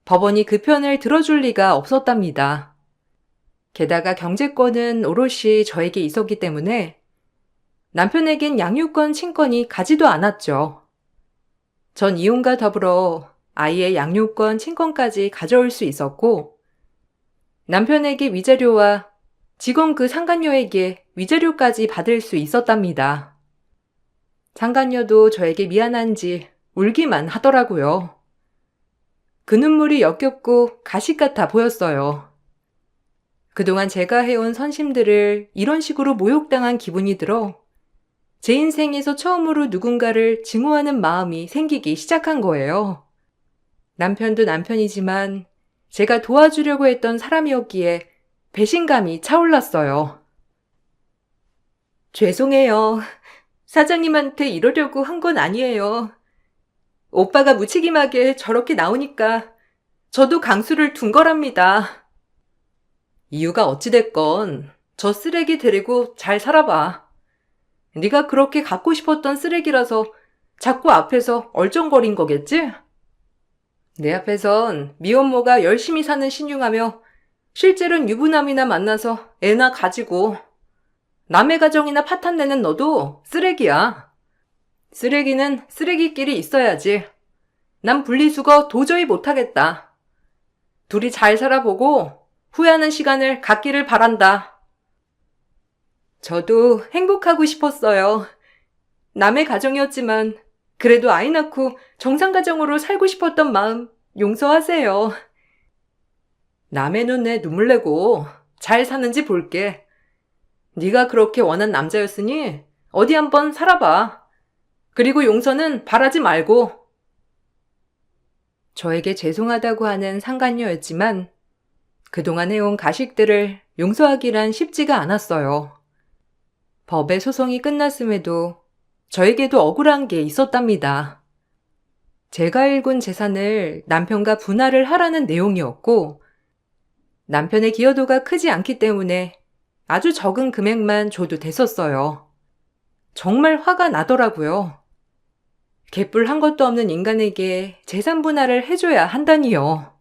법원이 그 편을 들어줄 리가 없었답니다. 게다가 경제권은 오롯이 저에게 있었기 때문에 남편에겐 양육권 친권이 가지도 않았죠. 전 이혼과 더불어 아이의 양육권 친권까지 가져올 수 있었고, 남편에게 위자료와 직원 그 상간녀에게 위자료까지 받을 수 있었답니다. 상간녀도 저에게 미안한지 울기만 하더라고요. 그 눈물이 역겹고 가식 같아 보였어요. 그동안 제가 해온 선심들을 이런 식으로 모욕당한 기분이 들어 제 인생에서 처음으로 누군가를 증오하는 마음이 생기기 시작한 거예요. 남편도 남편이지만 제가 도와주려고 했던 사람이었기에 배신감이 차올랐어요. 죄송해요. 사장님한테 이러려고 한 건 아니에요. 오빠가 무책임하게 저렇게 나오니까 저도 강수를 둔 거랍니다. 이유가 어찌됐건 저 쓰레기 데리고 잘 살아봐. 네가 그렇게 갖고 싶었던 쓰레기라서 자꾸 앞에서 얼쩡거린 거겠지? 내 앞에선 미혼모가 열심히 사는 신용하며 실제로는 유부남이나 만나서 애나 가지고 남의 가정이나 파탄내는 너도 쓰레기야. 쓰레기는 쓰레기끼리 있어야지. 난 분리수거 도저히 못하겠다. 둘이 잘 살아보고 후회하는 시간을 갖기를 바란다. 저도 행복하고 싶었어요. 남의 가정이었지만 그래도 아이 낳고 정상가정으로 살고 싶었던 마음 용서하세요. 남의 눈에 눈물 내고 잘 사는지 볼게. 네가 그렇게 원한 남자였으니 어디 한번 살아봐. 그리고 용서는 바라지 말고. 저에게 죄송하다고 하는 상간녀였지만 그동안 해온 가식들을 용서하기란 쉽지가 않았어요. 법의 소송이 끝났음에도 저에게도 억울한 게 있었답니다. 제가 일군 재산을 남편과 분할을 하라는 내용이었고, 남편의 기여도가 크지 않기 때문에 아주 적은 금액만 줘도 됐었어요. 정말 화가 나더라고요. 개뿔 한 것도 없는 인간에게 재산 분할을 해줘야 한다니요.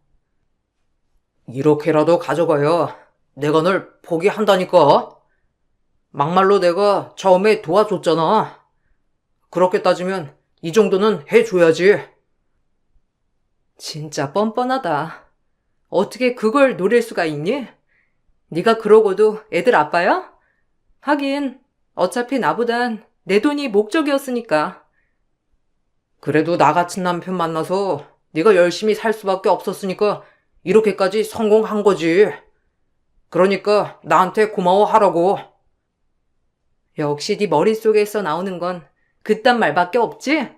이렇게라도 가져가야 내가 널 포기한다니까. 막말로 내가 처음에 도와줬잖아. 그렇게 따지면 이 정도는 해줘야지. 진짜 뻔뻔하다. 어떻게 그걸 노릴 수가 있니? 네가 그러고도 애들 아빠야? 하긴 어차피 나보단 내 돈이 목적이었으니까. 그래도 나 같은 남편 만나서 네가 열심히 살 수밖에 없었으니까 이렇게까지 성공한 거지. 그러니까 나한테 고마워하라고. 역시 네 머릿속에서 나오는 건 그딴 말밖에 없지?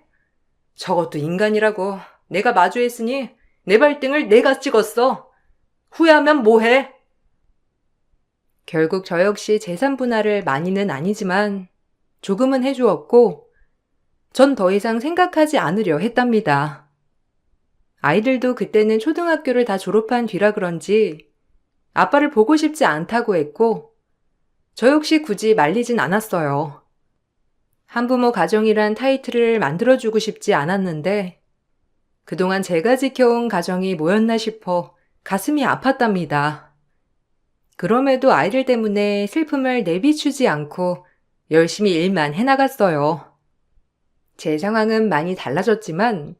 저것도 인간이라고. 내가 마주했으니 내 발등을 내가 찍었어. 후회하면 뭐해? 결국 저 역시 재산 분할을 많이는 아니지만 조금은 해주었고 전 더 이상 생각하지 않으려 했답니다. 아이들도 그때는 초등학교를 다 졸업한 뒤라 그런지 아빠를 보고 싶지 않다고 했고 저 역시 굳이 말리진 않았어요. 한부모 가정이란 타이틀을 만들어주고 싶지 않았는데 그동안 제가 지켜온 가정이 뭐였나 싶어 가슴이 아팠답니다. 그럼에도 아이들 때문에 슬픔을 내비추지 않고 열심히 일만 해나갔어요. 제 상황은 많이 달라졌지만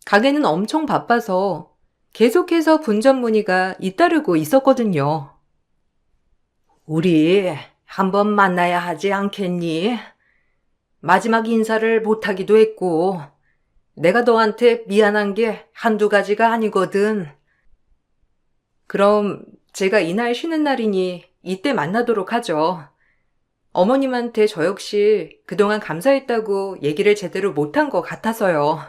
가게는 엄청 바빠서 계속해서 분점 문의가 잇따르고 있었거든요. 우리 한번 만나야 하지 않겠니? 마지막 인사를 못하기도 했고 내가 너한테 미안한 게 한두 가지가 아니거든. 그럼 제가 이날 쉬는 날이니 이때 만나도록 하죠. 어머님한테 저 역시 그동안 감사했다고 얘기를 제대로 못한 것 같아서요.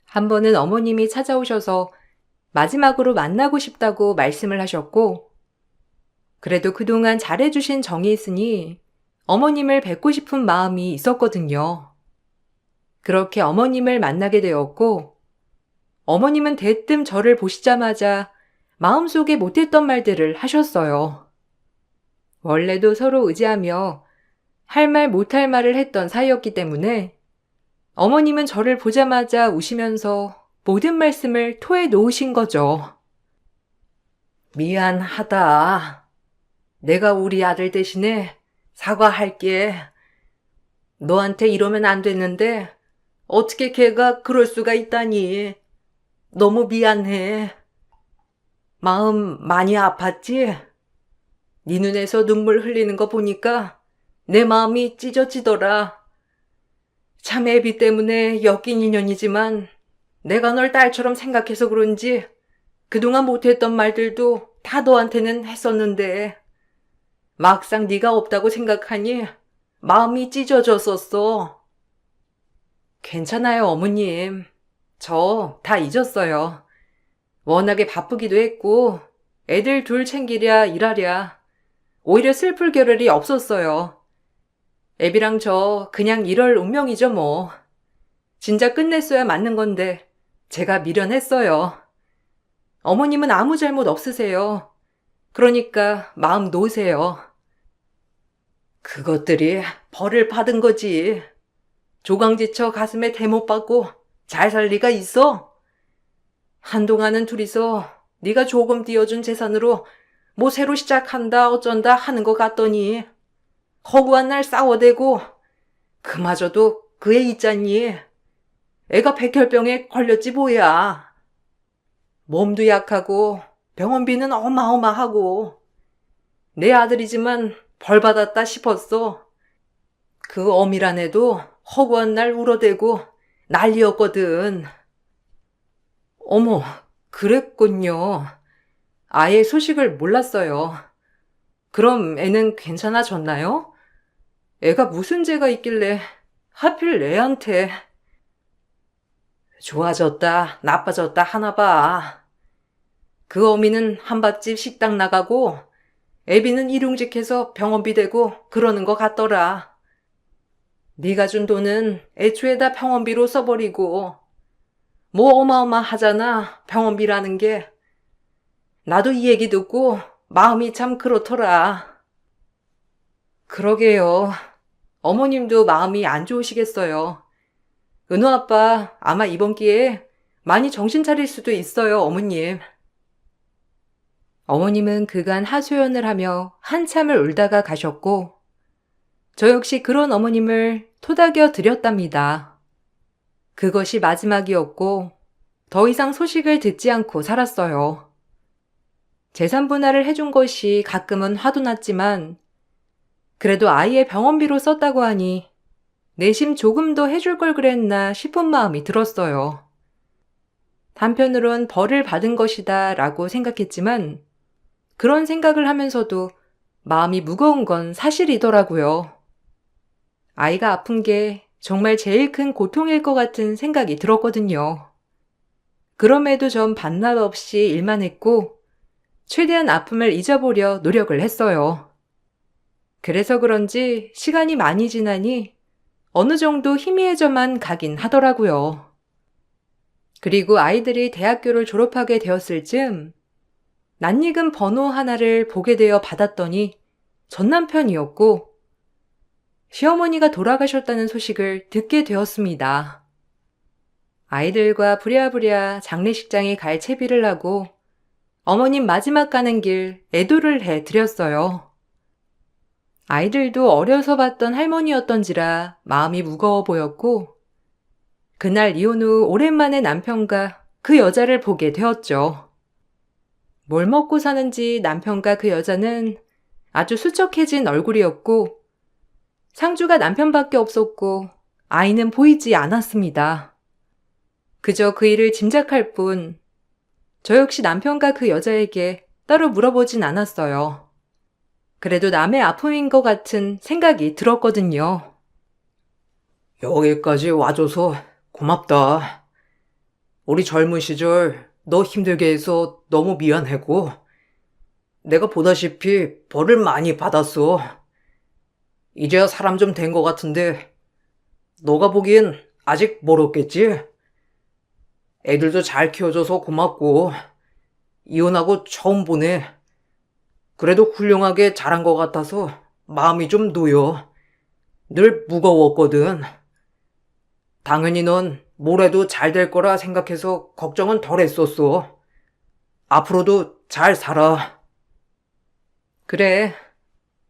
한 번은 어머님이 찾아오셔서 마지막으로 만나고 싶다고 말씀을 하셨고, 그래도 그동안 잘해주신 정이 있으니 어머님을 뵙고 싶은 마음이 있었거든요. 그렇게 어머님을 만나게 되었고, 어머님은 대뜸 저를 보시자마자 마음속에 못했던 말들을 하셨어요. 원래도 서로 의지하며 할 말 못할 말을 했던 사이였기 때문에 어머님은 저를 보자마자 우시면서 모든 말씀을 토해 놓으신 거죠. 미안하다. 내가 우리 아들 대신에 사과할게. 너한테 이러면 안 됐는데 어떻게 걔가 그럴 수가 있다니. 너무 미안해. 마음 많이 아팠지? 네 눈에서 눈물 흘리는 거 보니까 내 마음이 찢어지더라. 참 애비 때문에 엮인 인연이지만 내가 널 딸처럼 생각해서 그런지 그동안 못했던 말들도 다 너한테는 했었는데 막상 네가 없다고 생각하니 마음이 찢어졌었어. 괜찮아요, 어머님. 저 다 잊었어요. 워낙에 바쁘기도 했고 애들 둘 챙기랴 일하랴 오히려 슬플 겨를이 없었어요. 애비랑 저 그냥 이럴 운명이죠 뭐. 진작 끝냈어야 맞는 건데 제가 미련했어요. 어머님은 아무 잘못 없으세요. 그러니까 마음 놓으세요. 그것들이 벌을 받은 거지. 조강지쳐 가슴에 대못 받고 잘 살 리가 있어? 한동안은 둘이서 네가 조금 띄워준 재산으로 뭐 새로 시작한다 어쩐다 하는 것 같더니 허구한 날 싸워대고 그마저도 그 애 있잖니. 애가 백혈병에 걸렸지 뭐야. 몸도 약하고 병원비는 어마어마하고 내 아들이지만 벌 받았다 싶었어. 그 어미란 애도 허구한 날 울어대고 난리였거든. 어머, 그랬군요. 아예 소식을 몰랐어요. 그럼 애는 괜찮아졌나요? 애가 무슨 죄가 있길래 하필 애한테. 좋아졌다, 나빠졌다 하나 봐. 그 어미는 한밥집 식당 나가고 애비는 일용직해서 병원비 대고 그러는 것 같더라. 네가 준 돈은 애초에 다 병원비로 써버리고 뭐 어마어마하잖아, 병원비라는 게. 나도 이 얘기 듣고 마음이 참 그렇더라. 그러게요. 어머님도 마음이 안 좋으시겠어요. 은호 아빠 아마 이번 기회에 많이 정신 차릴 수도 있어요, 어머님. 어머님은 그간 하소연을 하며 한참을 울다가 가셨고 저 역시 그런 어머님을 토닥여 드렸답니다. 그것이 마지막이었고 더 이상 소식을 듣지 않고 살았어요. 재산 분할을 해준 것이 가끔은 화도 났지만 그래도 아이의 병원비로 썼다고 하니 내심 조금 더 해줄 걸 그랬나 싶은 마음이 들었어요. 한편으론 벌을 받은 것이다 라고 생각했지만 그런 생각을 하면서도 마음이 무거운 건 사실이더라고요. 아이가 아픈 게 정말 제일 큰 고통일 것 같은 생각이 들었거든요. 그럼에도 전 반납 없이 일만 했고 최대한 아픔을 잊어보려 노력을 했어요. 그래서 그런지 시간이 많이 지나니 어느 정도 희미해져만 가긴 하더라고요. 그리고 아이들이 대학교를 졸업하게 되었을 즈음 낯익은 번호 하나를 보게 되어 받았더니 전 남편이었고 시어머니가 돌아가셨다는 소식을 듣게 되었습니다. 아이들과 부랴부랴 장례식장에 갈 채비를 하고 어머님 마지막 가는 길 애도를 해드렸어요. 아이들도 어려서 봤던 할머니였던지라 마음이 무거워 보였고 그날 이혼 후 오랜만에 남편과 그 여자를 보게 되었죠. 뭘 먹고 사는지 남편과 그 여자는 아주 수척해진 얼굴이었고 상주가 남편밖에 없었고 아이는 보이지 않았습니다. 그저 그 일을 짐작할 뿐 저 역시 남편과 그 여자에게 따로 물어보진 않았어요. 그래도 남의 아픔인 것 같은 생각이 들었거든요. 여기까지 와줘서 고맙다. 우리 젊은 시절 너 힘들게 해서 너무 미안하고 내가 보다시피 벌을 많이 받았어. 이제야 사람 좀 된 것 같은데 너가 보기엔 아직 멀었겠지? 애들도 잘 키워줘서 고맙고 이혼하고 처음 보네. 그래도 훌륭하게 자란 것 같아서 마음이 좀 놓여. 늘 무거웠거든. 당연히 넌 뭐래도 잘 될 거라 생각해서 걱정은 덜 했었어. 앞으로도 잘 살아. 그래,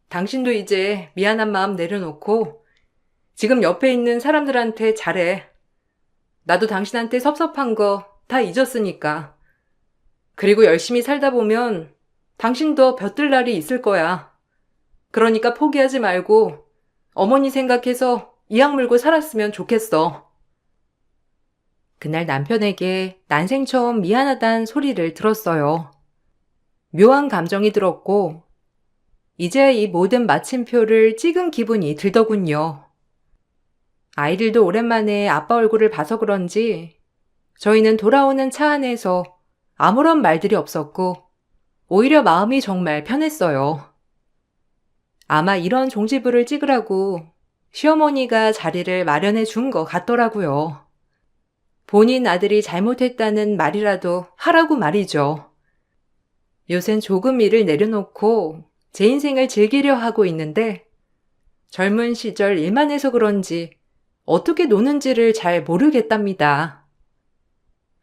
당신도 이제 미안한 마음 내려놓고 지금 옆에 있는 사람들한테 잘해. 나도 당신한테 섭섭한 거 다 잊었으니까. 그리고 열심히 살다 보면 당신도 벼뜰 날이 있을 거야. 그러니까 포기하지 말고 어머니 생각해서 이악 물고 살았으면 좋겠어. 그날 남편에게 난생 처음 미안하단 소리를 들었어요. 묘한 감정이 들었고 이제 이 모든 마침표를 찍은 기분이 들더군요. 아이들도 오랜만에 아빠 얼굴을 봐서 그런지 저희는 돌아오는 차 안에서 아무런 말들이 없었고 오히려 마음이 정말 편했어요. 아마 이런 종지부를 찍으라고 시어머니가 자리를 마련해 준 것 같더라고요. 본인 아들이 잘못했다는 말이라도 하라고 말이죠. 요샌 조금 일을 내려놓고 제 인생을 즐기려 하고 있는데 젊은 시절 일만 해서 그런지 어떻게 노는지를 잘 모르겠답니다.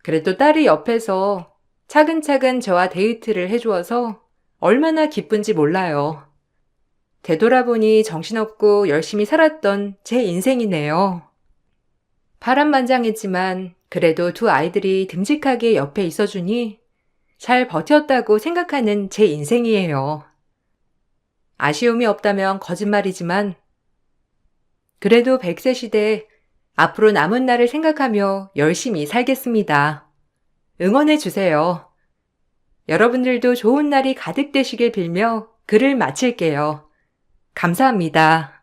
그래도 딸이 옆에서 차근차근 저와 데이트를 해주어서 얼마나 기쁜지 몰라요. 되돌아보니 정신없고 열심히 살았던 제 인생이네요. 파란만장했지만 그래도 두 아이들이 듬직하게 옆에 있어주니 잘 버텼다고 생각하는 제 인생이에요. 아쉬움이 없다면 거짓말이지만 그래도 100세 시대에 앞으로 남은 날을 생각하며 열심히 살겠습니다. 응원해 주세요. 여러분들도 좋은 날이 가득 되시길 빌며 글을 마칠게요. 감사합니다.